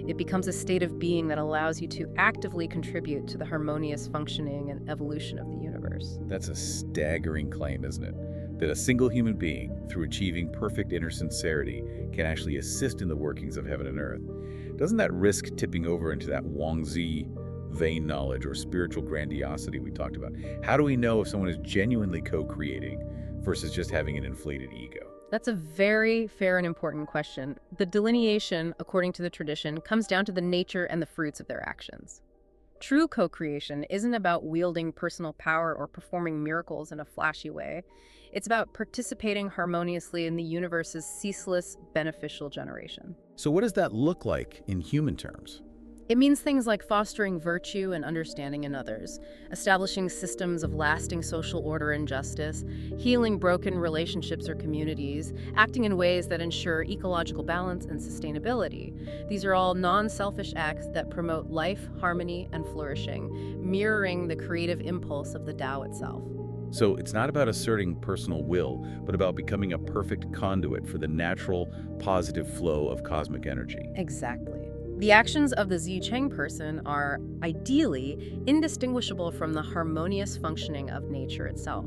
It becomes a state of being that allows you to actively contribute to the harmonious functioning and evolution of the universe. That's a staggering claim, isn't it? That a single human being, through achieving perfect inner sincerity, can actually assist in the workings of heaven and earth. Doesn't that risk tipping over into that Wangzi vain knowledge or spiritual grandiosity we talked about? How do we know if someone is genuinely co-creating versus just having an inflated ego? That's a very fair and important question. The delineation, according to the tradition, comes down to the nature and the fruits of their actions. True co-creation isn't about wielding personal power or performing miracles in a flashy way. It's about participating harmoniously in the universe's ceaseless, beneficial generation. So what does that look like in human terms? It means things like fostering virtue and understanding in others, establishing systems of lasting social order and justice, healing broken relationships or communities, acting in ways that ensure ecological balance and sustainability. These are all non-selfish acts that promote life, harmony, and flourishing, mirroring the creative impulse of the Tao itself. So it's not about asserting personal will, but about becoming a perfect conduit for the natural, positive flow of cosmic energy. Exactly. The actions of the Zicheng person are, ideally, indistinguishable from the harmonious functioning of nature itself.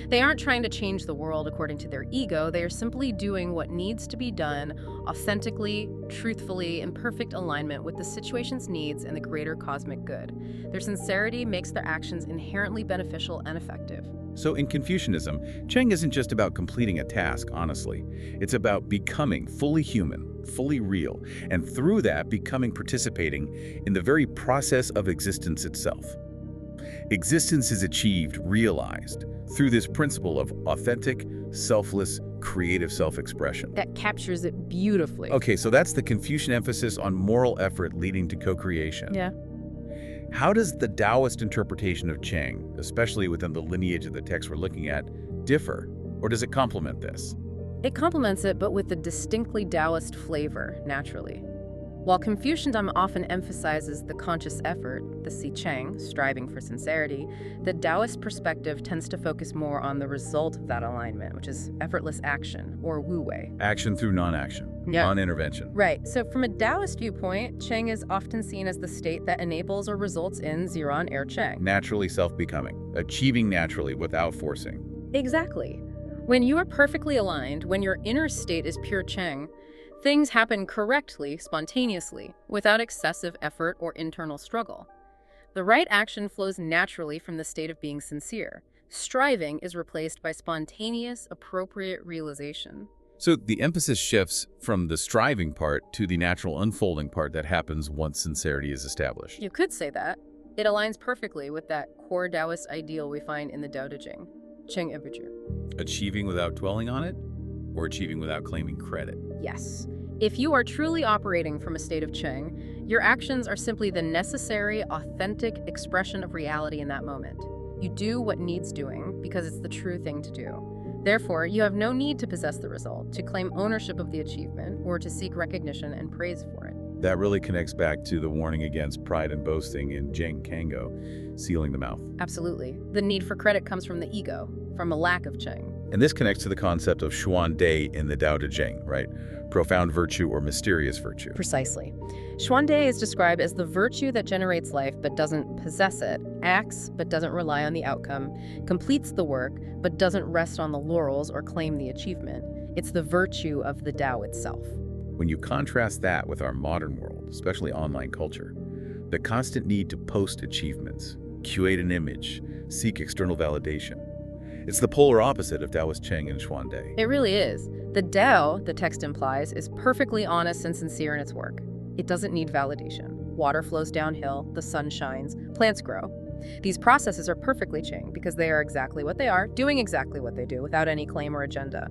They aren't trying to change the world according to their ego, they are simply doing what needs to be done authentically, truthfully, in perfect alignment with the situation's needs and the greater cosmic good. Their sincerity makes their actions inherently beneficial and effective. So in Confucianism, Cheng isn't just about completing a task, honestly. It's about becoming fully human, fully real, and through that, participating in the very process of existence itself. Existence is achieved, realized, through this principle of authentic, selfless, creative self-expression. That captures it beautifully. Okay, so that's the Confucian emphasis on moral effort leading to co-creation. Yeah. How does the Daoist interpretation of Cheng, especially within the lineage of the text we're looking at, differ? Or does it complement this? It complements it, but with a distinctly Daoist flavor, naturally. While Confucianism often emphasizes the conscious effort, the Sicheng, striving for sincerity, the Daoist perspective tends to focus more on the result of that alignment, which is effortless action, or Wu Wei. Action through non-action, non-intervention. Right. So from a Daoist viewpoint, Cheng is often seen as the state that enables or results in Ziran Er Cheng. Naturally self-becoming, achieving naturally without forcing. Exactly. When you are perfectly aligned, when your inner state is pure Cheng, things happen correctly, spontaneously, without excessive effort or internal struggle. The right action flows naturally from the state of being sincere. Striving is replaced by spontaneous, appropriate realization. So the emphasis shifts from the striving part to the natural unfolding part that happens once sincerity is established. You could say that. It aligns perfectly with that core Taoist ideal we find in the Tao-The, Cheng Ebuju. Achieving without dwelling on it, or achieving without claiming credit? Yes. If you are truly operating from a state of Cheng, your actions are simply the necessary, authentic expression of reality in that moment. You do what needs doing because it's the true thing to do. Therefore, you have no need to possess the result, to claim ownership of the achievement, or to seek recognition and praise for it. That really connects back to the warning against pride and boasting in Zheng Kango, sealing the mouth. Absolutely. The need for credit comes from the ego, from a lack of Cheng. And this connects to the concept of Xuan-De in the Tao-De Ching, right? Profound virtue or mysterious virtue. Precisely. Xuande is described as the virtue that generates life but doesn't possess it, acts but doesn't rely on the outcome, completes the work but doesn't rest on the laurels or claim the achievement. It's the virtue of the Tao itself. When you contrast that with our modern world, especially online culture, the constant need to post achievements, curate an image, seek external validation, it's the polar opposite of Daoist Cheng and Xuan-De. It really is. The Tao, the text implies, is perfectly honest and sincere in its work. It doesn't need validation. Water flows downhill, the sun shines, plants grow. These processes are perfectly Cheng because they are exactly what they are, doing exactly what they do without any claim or agenda.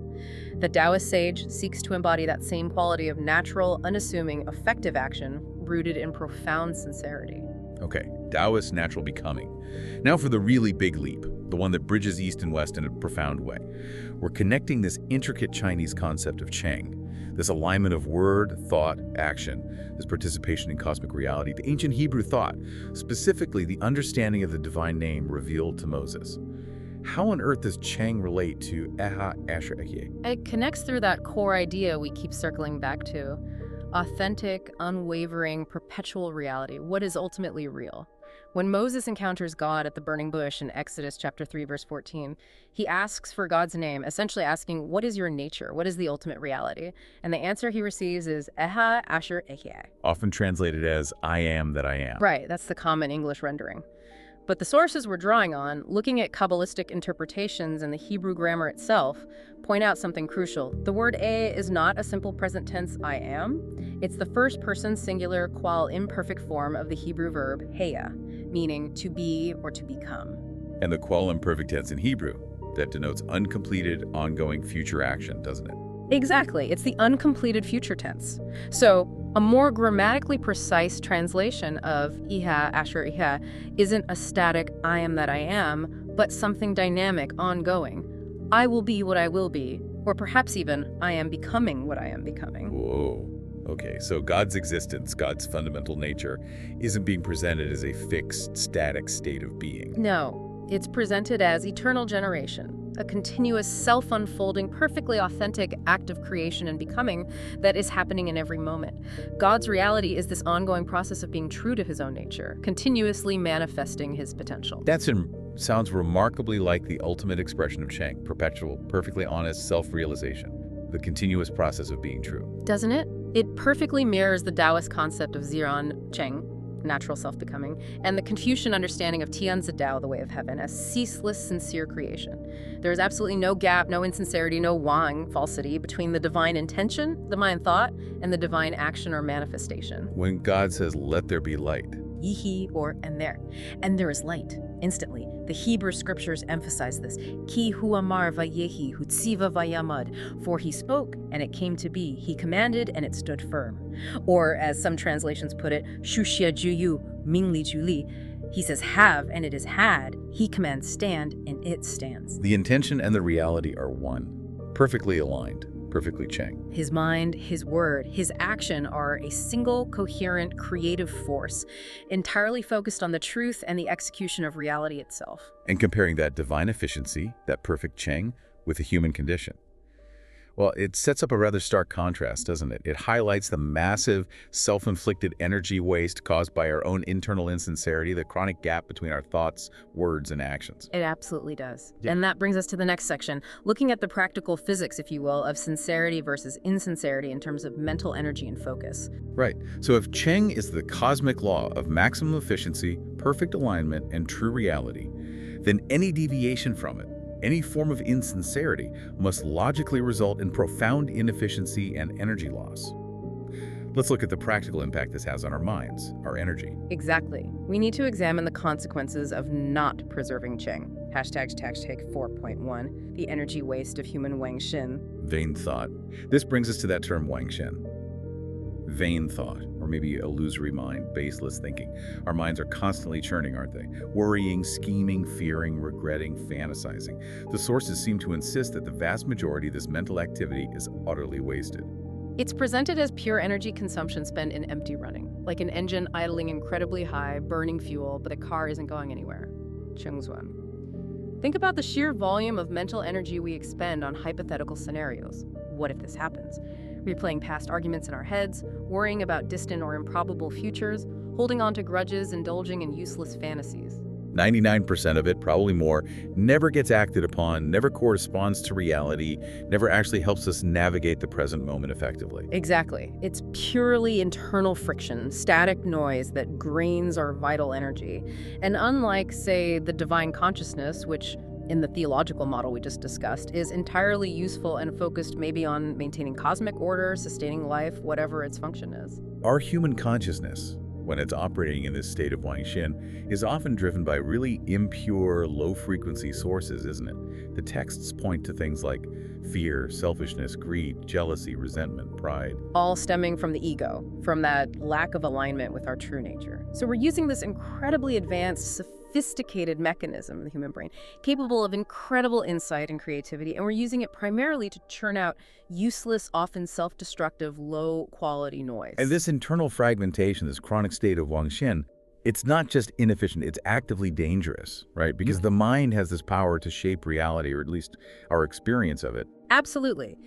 The Taoist sage seeks to embody that same quality of natural, unassuming, effective action rooted in profound sincerity. Okay, Taoist natural becoming. Now for the really big leap, the one that bridges East and West in a profound way. We're connecting this intricate Chinese concept of Cheng, this alignment of word, thought, action, this participation in cosmic reality, to ancient Hebrew thought, specifically the understanding of the divine name revealed to Moses. How on earth does Cheng relate to Eha Asher Ehyeh? It connects through that core idea we keep circling back to. Authentic, unwavering, perpetual reality. What is ultimately real? When Moses encounters God at the burning bush in Exodus chapter 3, verse 14, he asks for God's name, essentially asking, what is your nature? What is the ultimate reality? And the answer he receives is Eha Asher Ehyeh. Often translated as, I am that I am. Right, that's the common English rendering. But the sources we're drawing on, looking at Kabbalistic interpretations and the Hebrew grammar itself, point out something crucial. The word "a" is not a simple present tense I am. It's the first person singular qual imperfect form of the Hebrew verb heya, meaning to be or to become. And the qual imperfect tense in Hebrew, that denotes uncompleted, ongoing future action, doesn't it? Exactly, it's the uncompleted future tense. So, a more grammatically precise translation of Iha Asher Iha isn't a static I am that I am, but something dynamic, ongoing. I will be what I will be, or perhaps even I am becoming what I am becoming. Whoa. Okay, so God's existence, God's fundamental nature, isn't being presented as a fixed, static state of being. No, it's presented as eternal generation, a continuous, self-unfolding, perfectly authentic act of creation and becoming that is happening in every moment. God's reality is this ongoing process of being true to his own nature, continuously manifesting his potential. Sounds remarkably like the ultimate expression of Cheng, perpetual, perfectly honest self-realization, the continuous process of being true. Doesn't it? It perfectly mirrors the Taoist concept of Ziran Cheng, natural self-becoming, and the Confucian understanding of Tianzi Dao, the way of heaven, as ceaseless, sincere creation. There is absolutely no gap, no insincerity, no wang, falsity, between the divine intention, the mind thought, and the divine action or manifestation. When God says, let there be light, Yihi, or and there is light. Instantly, the Hebrew scriptures emphasize this. Ki huamar vayehi hutziva vayamad. For he spoke, and it came to be. He commanded, and it stood firm. Or, as some translations put it, shuxia juyu mingli juli. He says have, and it is had. He commands stand, and it stands. the intention and the reality are one, perfectly aligned, perfectly Cheng. His mind, his word, his action are a single, coherent, creative force, entirely focused on the truth and the execution of reality itself. And comparing that divine efficiency, that perfect Cheng, with the human condition. Well, it sets up a rather stark contrast, doesn't it? It highlights the massive, self-inflicted energy waste caused by our own internal insincerity, the chronic gap between our thoughts, words, and actions. It absolutely does. Yeah. And that brings us to the next section, looking at the practical physics, if you will, of sincerity versus insincerity in terms of mental energy and focus. Right. So if Cheng is the cosmic law of maximum efficiency, perfect alignment, and true reality, then any deviation from it, any form of insincerity, must logically result in profound inefficiency and energy loss. Let's look at the practical impact this has on our minds, our energy. Exactly. We need to examine the consequences of not preserving Cheng. Hashtag 4.1, the energy waste of human Wang Xin. Vain thought. This brings us to that term Wang Shen. Vain thought, or maybe illusory mind, baseless thinking. Our minds are constantly churning, aren't they? Worrying, scheming, fearing, regretting, fantasizing. The sources seem to insist that the vast majority of this mental activity is utterly wasted. It's presented as pure energy consumption spent in empty running, like an engine idling incredibly high, burning fuel, but the car isn't going anywhere. Chungzhuan. Think about the sheer volume of mental energy we expend on hypothetical scenarios. What if this happens? Replaying past arguments in our heads, worrying about distant or improbable futures, holding on to grudges, indulging in useless fantasies. 99% of it, probably more, never gets acted upon, never corresponds to reality, never actually helps us navigate the present moment effectively. Exactly. It's purely internal friction, static noise that drains our vital energy. And unlike, say, the divine consciousness, which in the theological model we just discussed, is entirely useful and focused maybe on maintaining cosmic order, sustaining life, whatever its function is. Our human consciousness, when it's operating in this state of Wangxin, is often driven by really impure, low-frequency sources, isn't it? The texts point to things like fear, selfishness, greed, jealousy, resentment, pride. All stemming from the ego, from that lack of alignment with our true nature. So we're using this incredibly advanced, sophisticated mechanism in the human brain, capable of incredible insight and creativity, and we're using it primarily to churn out useless, often self-destructive, low-quality noise. And this internal fragmentation, this chronic state of Wangxin, it's not just inefficient, it's actively dangerous, right? Because the mind has this power to shape reality, or at least our experience of it. Absolutely.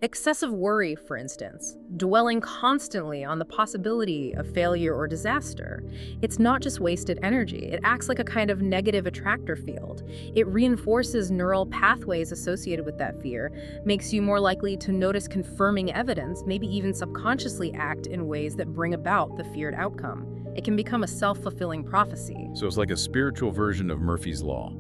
Excessive worry, for instance, dwelling constantly on the possibility of failure or disaster. It's not just wasted energy. It acts like a kind of negative attractor field. It reinforces neural pathways associated with that fear, makes you more likely to notice confirming evidence, maybe even subconsciously act in ways that bring about the feared outcome. It can become a self-fulfilling prophecy. So it's like a spiritual version of Murphy's Law.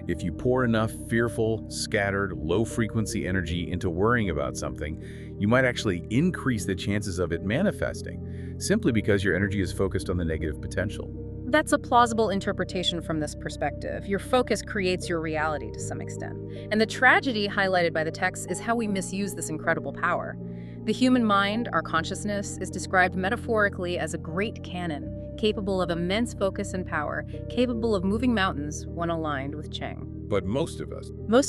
If you pour enough fearful, scattered, low-frequency energy into worrying about something, you might actually increase the chances of it manifesting, simply because your energy is focused on the negative potential. That's a plausible interpretation from this perspective. Your focus creates your reality to some extent. And the tragedy highlighted by the text is how we misuse this incredible power. The human mind, our consciousness, is described metaphorically as a great cannon, capable of immense focus and power, capable of moving mountains when aligned with Cheng. But most of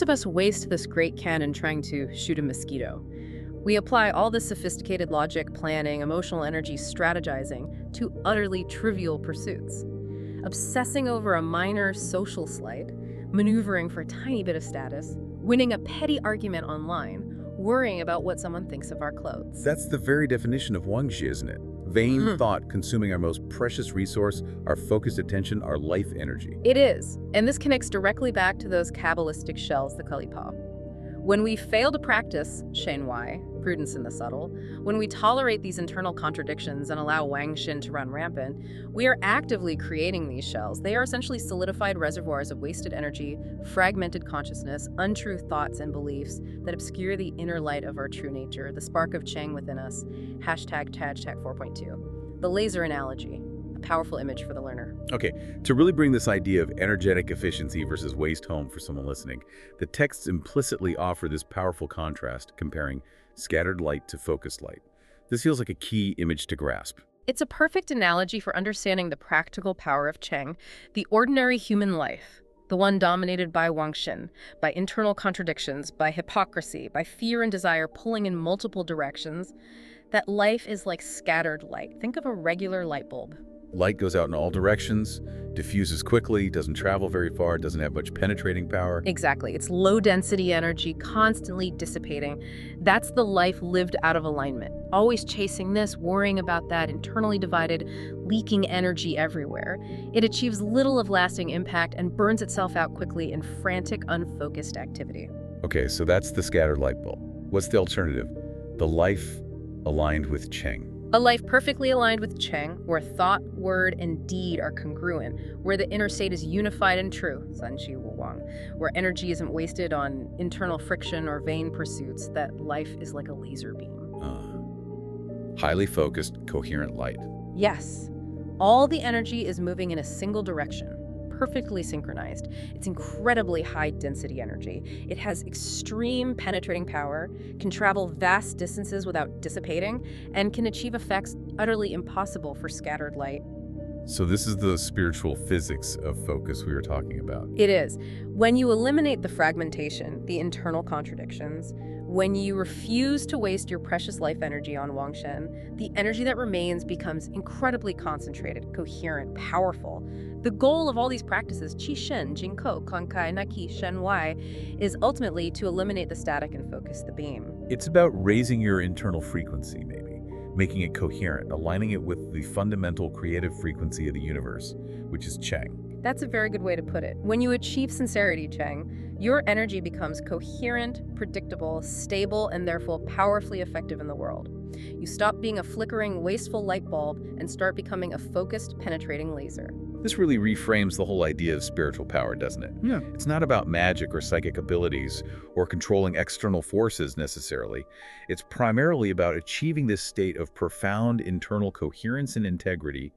us waste this great cannon trying to shoot a mosquito. We apply all this sophisticated logic, planning, emotional energy, strategizing to utterly trivial pursuits. Obsessing over a minor social slight, maneuvering for a tiny bit of status, winning a petty argument online, worrying about what someone thinks of our clothes. That's the very definition of Wangxi, isn't it? Vain thought consuming our most precious resource, our focused attention, our life energy. It is, and this connects directly back to those Kabbalistic shells, the Kalipa. When we fail to practice Shenwai, prudence in the subtle, when we tolerate these internal contradictions and allow Wangxin to run rampant, we are actively creating these shells. They are essentially solidified reservoirs of wasted energy, fragmented consciousness, untrue thoughts and beliefs that obscure the inner light of our true nature, the spark of Cheng within us. Hashtag 4.2. The laser analogy. A powerful image for the learner. Okay, to really bring this idea of energetic efficiency versus waste home for someone listening, the texts implicitly offer this powerful contrast comparing scattered light to focused light. This feels like a key image to grasp. It's a perfect analogy for understanding the practical power of Cheng, the ordinary human life, the one dominated by Wangxin, by internal contradictions, by hypocrisy, by fear and desire pulling in multiple directions. That life is like scattered light. Think of a regular light bulb. Light goes out in all directions, diffuses quickly, doesn't travel very far, doesn't have much penetrating power. Exactly. It's low-density energy, constantly dissipating. That's the life lived out of alignment. Always chasing this, worrying about that, internally divided, leaking energy everywhere. It achieves little of lasting impact and burns itself out quickly in frantic, unfocused activity. Okay, so that's the scattered light bulb. What's the alternative? The life aligned with Cheng. A life perfectly aligned with Cheng, where thought, word, and deed are congruent, where the inner state is unified and true, Sanji Wang, where energy isn't wasted on internal friction or vain pursuits, that life is like a laser beam. Highly focused, coherent light. Yes. All the energy is moving in a single direction, perfectly synchronized. It's incredibly high-density energy. It has extreme penetrating power, can travel vast distances without dissipating, and can achieve effects utterly impossible for scattered light. So this is the spiritual physics of focus we were talking about. It is. When you eliminate the fragmentation, the internal contradictions, When you refuse to waste your precious life energy on Wangshen, the energy that remains becomes incredibly concentrated, coherent, powerful. The goal of all these practices, Qi Shen, Jingkou, Kankai, Naki, Shen Wai, is ultimately to eliminate the static and focus the beam. It's about raising your internal frequency, maybe, making it coherent, aligning it with the fundamental creative frequency of the universe, which is Cheng. That's a very good way to put it. When you achieve sincerity, Cheng, your energy becomes coherent, predictable, stable, and therefore powerfully effective in the world. You stop being a flickering, wasteful light bulb and start becoming a focused, penetrating laser. This really reframes the whole idea of spiritual power, doesn't it? Yeah. It's not about magic or psychic abilities or controlling external forces necessarily. It's primarily about achieving this state of profound internal coherence and integrity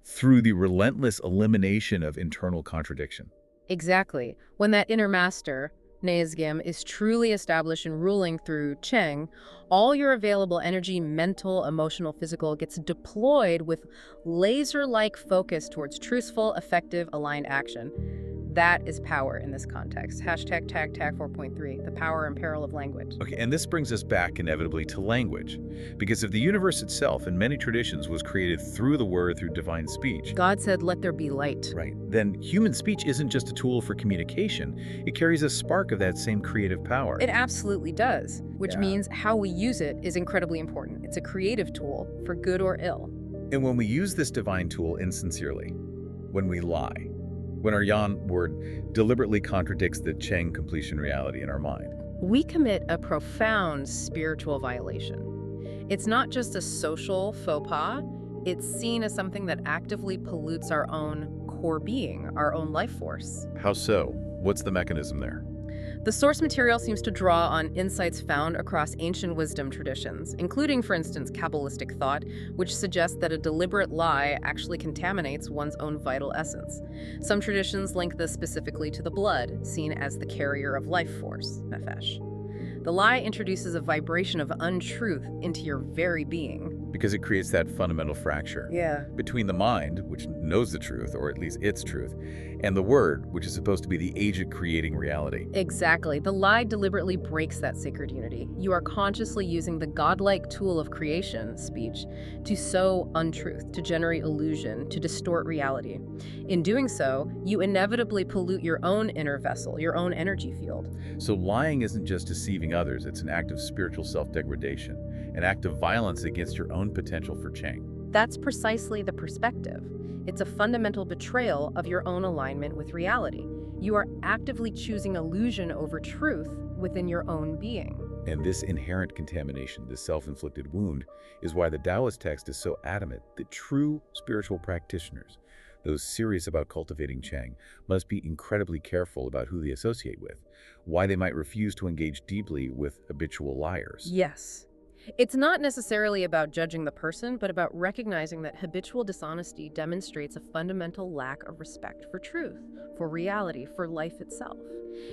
through the relentless elimination of internal contradiction. Exactly. When that inner master, Neizgim, is truly established and ruling through Cheng, all your available energy, mental, emotional, physical, gets deployed with laser-like focus towards truthful, effective, aligned action. That is power in this context. Hashtag tag 4.3, the power and peril of language. Okay, and this brings us back inevitably to language. Because if the universe itself, in many traditions, was created through the word, through divine speech, God said, "Let there be light." right, then human speech isn't just a tool for communication. It carries a spark of that same creative power. It absolutely does, which Yeah. means how we use it is incredibly important. It's a creative tool for good or ill. And when we use this divine tool insincerely, when we lie, when our Yan word deliberately contradicts the Cheng completion reality in our mind, We commit a profound spiritual violation. It's not just a social faux pas, it's seen as something that actively pollutes our own core being, our own life force. how so? What's the mechanism there? The source material seems to draw on insights found across ancient wisdom traditions, including, for instance, Kabbalistic thought, which suggests that a deliberate lie actually contaminates one's own vital essence. Some traditions link this specifically to the blood, seen as the carrier of life force, nefesh. The lie introduces a vibration of untruth into your very being. Because it creates that fundamental fracture between the mind, which knows the truth, or at least its truth, and the word, which is supposed to be the agent creating reality. Exactly. The lie deliberately breaks that sacred unity. You are consciously using the godlike tool of creation, speech, to sow untruth, to generate illusion, to distort reality. In doing so, you inevitably pollute your own inner vessel, your own energy field. So lying isn't just deceiving others, it's an act of spiritual self-degradation, an act of violence against your own potential for Cheng. That's precisely the perspective. It's a fundamental betrayal of your own alignment with reality. You are actively choosing illusion over truth within your own being. And this inherent contamination, this self-inflicted wound, is why the Taoist text is so adamant that true spiritual practitioners, those serious about cultivating Cheng, must be incredibly careful about who they associate with, why they might refuse to engage deeply with habitual liars. Yes. It's not necessarily about judging the person, but about recognizing that habitual dishonesty demonstrates a fundamental lack of respect for truth, for reality, for life itself.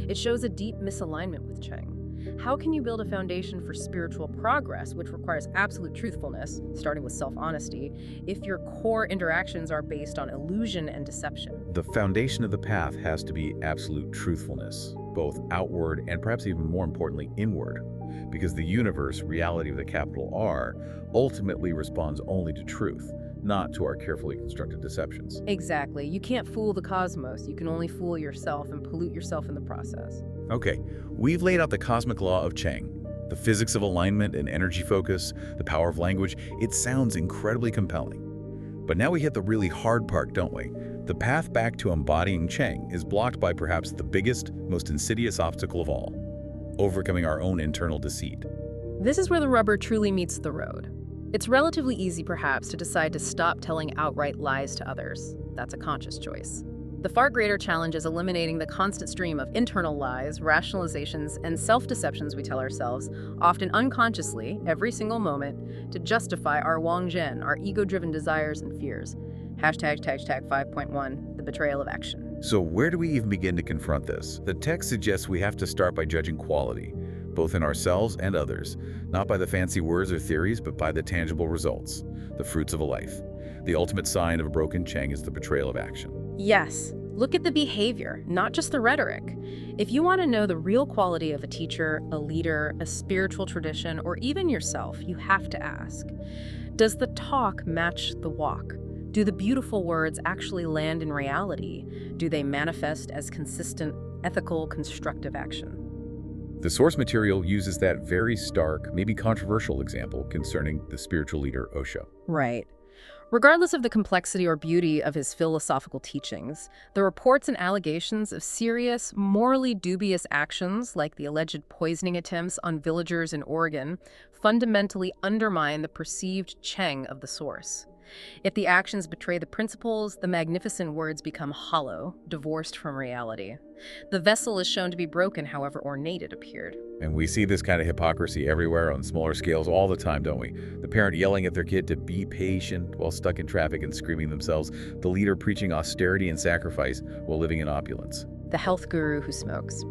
It shows a deep misalignment with Cheng. How can you build a foundation for spiritual progress, which requires absolute truthfulness, starting with self-honesty, if your core interactions are based on illusion and deception? The foundation of the path has to be absolute truthfulness, both outward and perhaps even more importantly, inward. Because the universe, reality with a capital R, ultimately responds only to truth, not to our carefully constructed deceptions. Exactly. You can't fool the cosmos. You can only fool yourself and pollute yourself in the process. Okay, we've laid out the cosmic law of Cheng, the physics of alignment and energy focus, the power of language. It sounds incredibly compelling. But now we hit the really hard part, don't we? The path back to embodying Cheng is blocked by perhaps the biggest, most insidious obstacle of all: overcoming our own internal deceit. This is where the rubber truly meets the road. It's relatively easy, perhaps, to decide to stop telling outright lies to others. That's a conscious choice. The far greater challenge is eliminating the constant stream of internal lies, rationalizations, and self-deceptions we tell ourselves, often unconsciously, every single moment, to justify our Wangzhen, our ego-driven desires and fears. Hashtag 5.1, the betrayal of action. So where do we even begin to confront this? The text suggests we have to start by judging quality, both in ourselves and others, not by the fancy words or theories, but by the tangible results, the fruits of a life. The ultimate sign of a broken Cheng is the betrayal of action. Yes, Look at the behavior, not just the rhetoric. If you want to know the real quality of a teacher, a leader, a spiritual tradition, or even yourself, you have to ask, does the talk match the walk? Do the beautiful words actually land in reality? Do they manifest as consistent, ethical, constructive action? The source material uses that very stark, maybe controversial example concerning the spiritual leader Osho. Right. Regardless of the complexity or beauty of his philosophical teachings, the reports and allegations of serious, morally dubious actions, like the alleged poisoning attempts on villagers in Oregon, fundamentally undermine the perceived Cheng of the source. If the actions betray the principles, the magnificent words become hollow, divorced from reality. The vessel is shown to be broken, however ornate it appeared. And we see this kind of hypocrisy everywhere on smaller scales all the time, don't we? The parent yelling at their kid to be patient while stuck in traffic and screaming themselves. The leader preaching austerity and sacrifice while living in opulence. The health guru who smokes.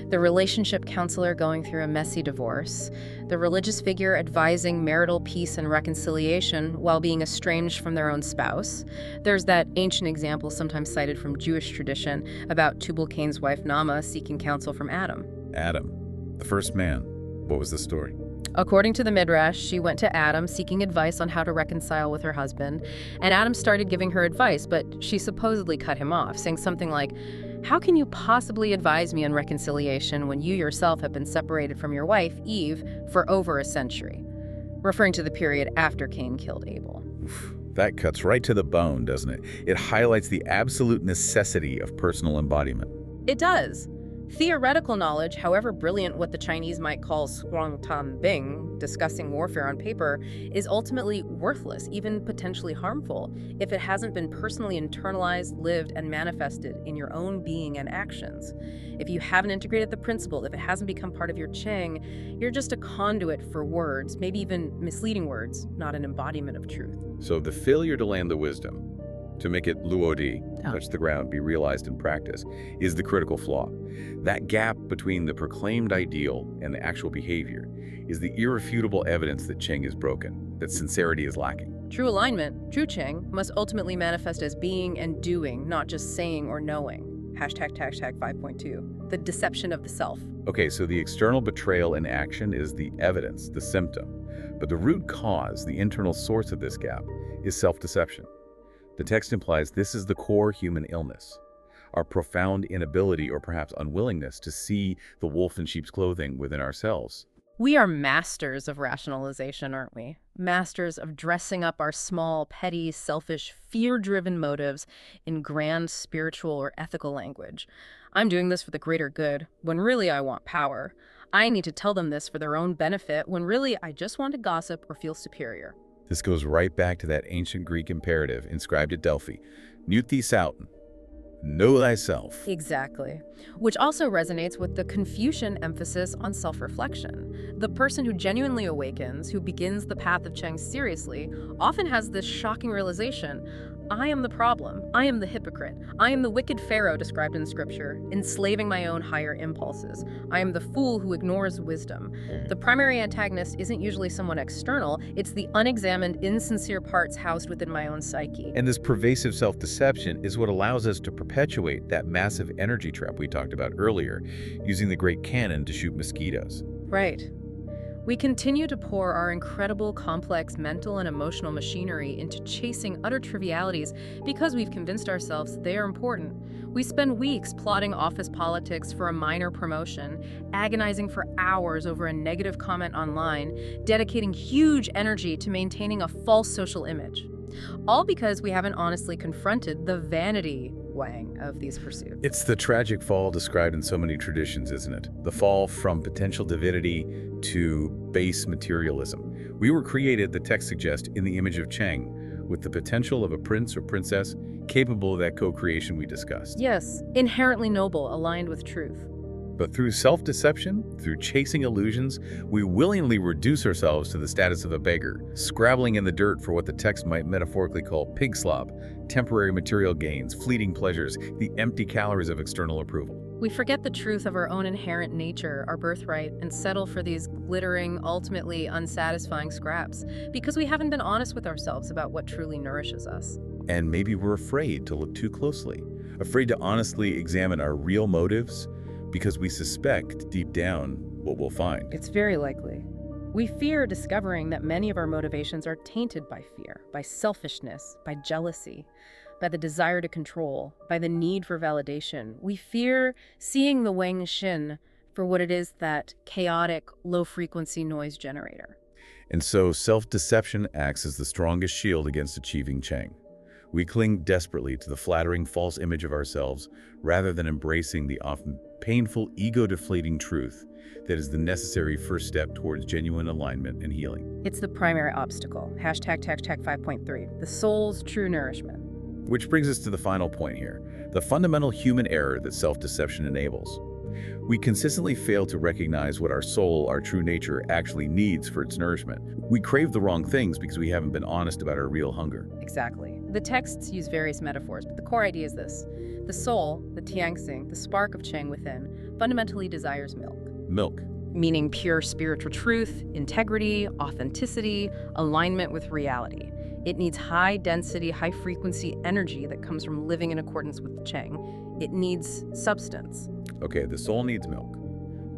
The relationship counselor going through a messy divorce. The religious figure advising marital peace and reconciliation while being estranged from their own spouse. There's that ancient example sometimes cited from Jewish tradition about Tubal-Cain's wife Naamah seeking counsel from Adam. Adam, the first man. What was the story? According to the Midrash, she went to Adam seeking advice on how to reconcile with her husband, and Adam started giving her advice, but she supposedly cut him off, saying something like, "How can you possibly advise me on reconciliation when you yourself have been separated from your wife, Eve, for over a century?" Referring to the period after Cain killed Abel. Oof, that cuts right to the bone, doesn't it? It highlights the absolute necessity of personal embodiment. It does. Theoretical knowledge, however brilliant what the Chinese might call Shuang Tan Bing, discussing warfare on paper, is ultimately worthless, even potentially harmful, if it hasn't been personally internalized, lived, and manifested in your own being and actions. If you haven't integrated the principle, if it hasn't become part of your Cheng, you're just a conduit for words, maybe even misleading words, not an embodiment of truth. So the failure to land the wisdom, to make it luodi, touch the ground, be realized in practice, is the critical flaw. That gap between the proclaimed ideal and the actual behavior is the irrefutable evidence that Cheng is broken, that sincerity is lacking. True alignment, true Cheng, must ultimately manifest as being and doing, not just saying or knowing. Hashtag 5.2, the deception of the self. Okay, so the external betrayal in action is the evidence, the symptom. But the root cause, the internal source of this gap, is self-deception. The text implies this is the core human illness, our profound inability or perhaps unwillingness to see the wolf in sheep's clothing within ourselves. We are masters of rationalization, aren't we? Masters of dressing up our small, petty, selfish, fear-driven motives in grand spiritual or ethical language. I'm doing this for the greater good, when really I want power. I need to tell them this for their own benefit, when really I just want to gossip or feel superior. This goes right back to that ancient Greek imperative inscribed at Delphi, Nut thesauten, know thyself. Exactly. Which also resonates with the Confucian emphasis on self-reflection. The person who genuinely awakens, who begins the path of Cheng seriously, often has this shocking realization: I am the problem. I am the hypocrite. I am the wicked pharaoh described in scripture, enslaving my own higher impulses. I am the fool who ignores wisdom. The primary antagonist isn't usually someone external, it's the unexamined, insincere parts housed within my own psyche. And this pervasive self-deception is what allows us to perpetuate that massive energy trap we talked about earlier, using the great cannon to shoot mosquitoes. Right. We continue to pour our incredible, complex mental and emotional machinery into chasing utter trivialities because we've convinced ourselves they are important. We spend weeks plotting office politics for a minor promotion, agonizing for hours over a negative comment online, dedicating huge energy to maintaining a false social image. All because we haven't honestly confronted the vanity wang of these pursuits. It's the tragic fall described in so many traditions, isn't it? The fall from potential divinity to base materialism. We were created, the text suggests, in the image of Cheng, with the potential of a prince or princess capable of that co-creation we discussed. Yes, inherently noble, aligned with truth. But through self-deception, through chasing illusions, we willingly reduce ourselves to the status of a beggar, scrabbling in the dirt for what the text might metaphorically call pig slop, temporary material gains, fleeting pleasures, the empty calories of external approval. We forget the truth of our own inherent nature, our birthright, and settle for these glittering, ultimately unsatisfying scraps, because we haven't been honest with ourselves about what truly nourishes us. And maybe we're afraid to look too closely, afraid to honestly examine our real motives because we suspect deep down what we'll find. It's very likely. We fear discovering that many of our motivations are tainted by fear, by selfishness, by jealousy, by the desire to control, by the need for validation. We fear seeing the Wang Xin for what it is, that chaotic, low-frequency noise generator. And so self-deception acts as the strongest shield against achieving Cheng. We cling desperately to the flattering false image of ourselves rather than embracing the often painful, ego-deflating truth that is the necessary first step towards genuine alignment and healing. It's the primary obstacle. Hashtag 5.3, the soul's true nourishment. Which brings us to the final point here, the fundamental human error that self-deception enables. We consistently fail to recognize what our soul, our true nature, actually needs for its nourishment. We crave the wrong things because we haven't been honest about our real hunger. Exactly. The texts use various metaphors, but the core idea is this. The soul, the Tianxing, the spark of Cheng within, fundamentally desires milk. Milk. Meaning pure spiritual truth, integrity, authenticity, alignment with reality. It needs high-density, high-frequency energy that comes from living in accordance with Cheng. It needs substance. Okay, the soul needs milk.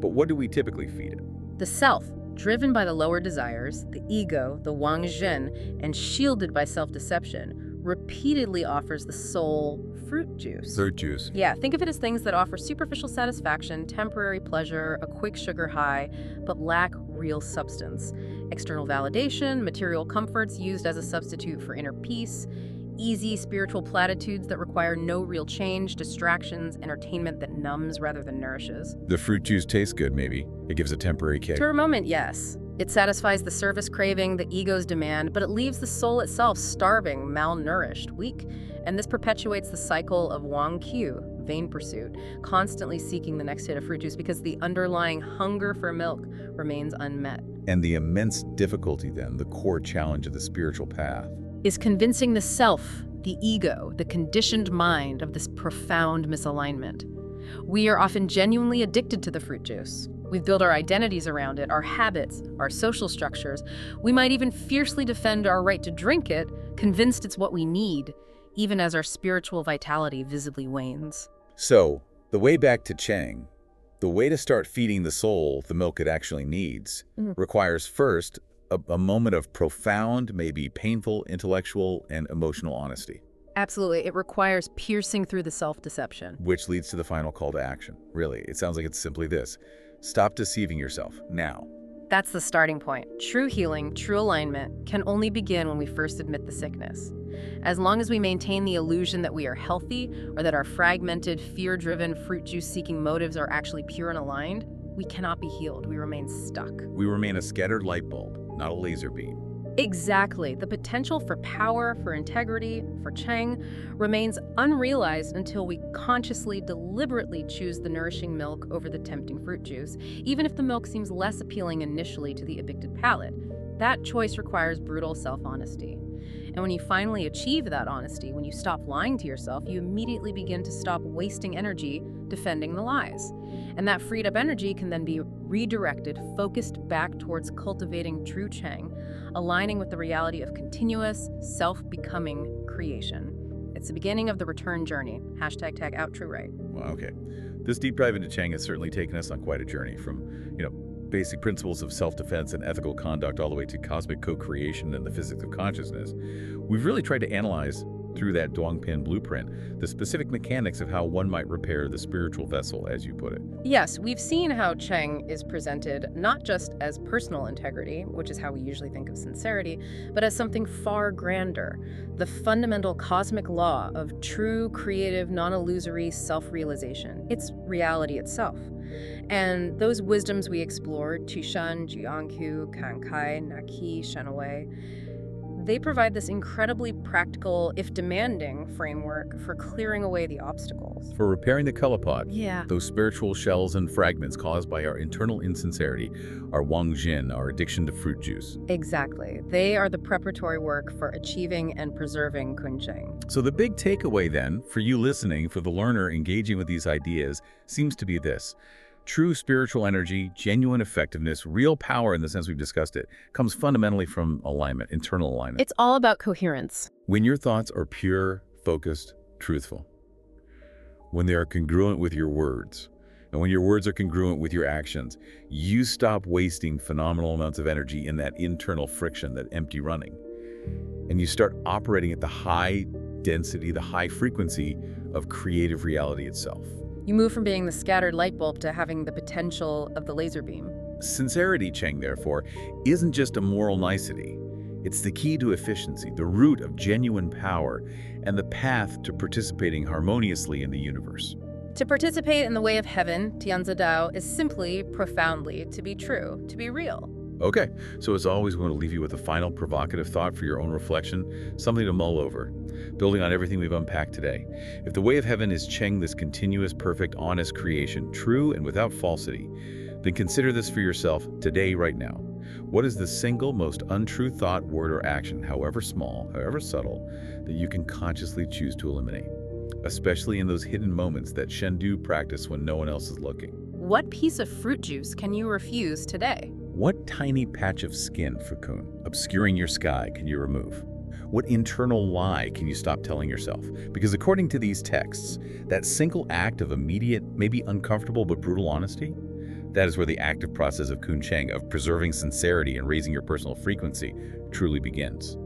But what do we typically feed it? The self, driven by the lower desires, the ego, the Wang Zhen, and shielded by self-deception, repeatedly offers the soul fruit juice. Fruit juice. Yeah, think of it as things that offer superficial satisfaction, temporary pleasure, a quick sugar high, but lack real substance. External validation, material comforts used as a substitute for inner peace, easy spiritual platitudes that require no real change, distractions, entertainment that numbs rather than nourishes. The fruit juice tastes good, maybe. It gives a temporary kick. To a moment, yes. It satisfies the service craving, the ego's demand, but it leaves the soul itself starving, malnourished, weak. And this perpetuates the cycle of Wang Q, vain pursuit, constantly seeking the next hit of fruit juice because the underlying hunger for milk remains unmet. And the immense difficulty then, the core challenge of the spiritual path, is convincing the self, the ego, the conditioned mind of this profound misalignment. We are often genuinely addicted to the fruit juice. We've built our identities around it, our habits, our social structures. We might even fiercely defend our right to drink it, convinced it's what we need, even as our spiritual vitality visibly wanes. So, the way back to Cheng, the way to start feeding the soul the milk it actually needs, requires first a moment of profound, maybe painful, intellectual and emotional honesty. Absolutely. It requires piercing through the self-deception. Which leads to the final call to action. Really, it sounds like it's simply this. Stop deceiving yourself, now. That's the starting point. True healing, true alignment can only begin when we first admit the sickness. As long as we maintain the illusion that we are healthy or that our fragmented, fear-driven, fruit juice-seeking motives are actually pure and aligned, we cannot be healed. We remain stuck. We remain a scattered light bulb, not a laser beam. Exactly. The potential for power, for integrity, for Cheng remains unrealized until we consciously, deliberately choose the nourishing milk over the tempting fruit juice, even if the milk seems less appealing initially to the addicted palate. That choice requires brutal self-honesty. And when you finally achieve that honesty, when you stop lying to yourself, you immediately begin to stop wasting energy defending the lies. And that freed up energy can then be redirected, focused back towards cultivating true Cheng, aligning with the reality of continuous, self-becoming creation. It's the beginning of the return journey. #tag out true right. Well, okay. This deep dive into Cheng has certainly taken us on quite a journey from, basic principles of self-defense and ethical conduct all the way to cosmic co-creation and the physics of consciousness. We've really tried to analyze, through that Dongpin blueprint, the specific mechanics of how one might repair the spiritual vessel, as you put it. Yes, we've seen how Cheng is presented not just as personal integrity, which is how we usually think of sincerity, but as something far grander, the fundamental cosmic law of true, creative, non-illusory self-realization. It's reality itself. And those wisdoms we explored, Qishan, Jiangqiu, Kankai, Naki, Shenawei, they provide this incredibly practical, if demanding, framework for clearing away the obstacles. For repairing the color pot, Yeah. those spiritual shells and fragments caused by our internal insincerity, our Wang Jin, our addiction to fruit juice. Exactly. They are the preparatory work for achieving and preserving Kuncheng. So the big takeaway then, for you listening, for the learner engaging with these ideas, seems to be this. True spiritual energy, genuine effectiveness, real power in the sense we've discussed it, comes fundamentally from alignment, internal alignment. It's all about coherence. When your thoughts are pure, focused, truthful. When they are congruent with your words. And when your words are congruent with your actions, you stop wasting phenomenal amounts of energy in that internal friction, that empty running. And you start operating at the high density, the high frequency of creative reality itself. You move from being the scattered light bulb to having the potential of the laser beam. Sincerity, Cheng, therefore, isn't just a moral nicety. It's the key to efficiency, the root of genuine power, and the path to participating harmoniously in the universe. To participate in the way of heaven, Tianzi Dao, is simply, profoundly, to be true, to be real. Okay, so as always, we want to leave you with a final provocative thought for your own reflection, something to mull over, building on everything we've unpacked today. If the way of heaven is Cheng, this continuous, perfect, honest creation, true and without falsity, then consider this for yourself today, right now. What is the single most untrue thought, word, or action, however small, however subtle, that you can consciously choose to eliminate? Especially in those hidden moments that Shendu practice when no one else is looking. What piece of fruit juice can you refuse today? What tiny patch of skin, Fakun, obscuring your sky, can you remove? What internal lie can you stop telling yourself? Because according to these texts, that single act of immediate, maybe uncomfortable but brutal honesty, that is where the active process of Kun Cheng, of preserving sincerity and raising your personal frequency, truly begins.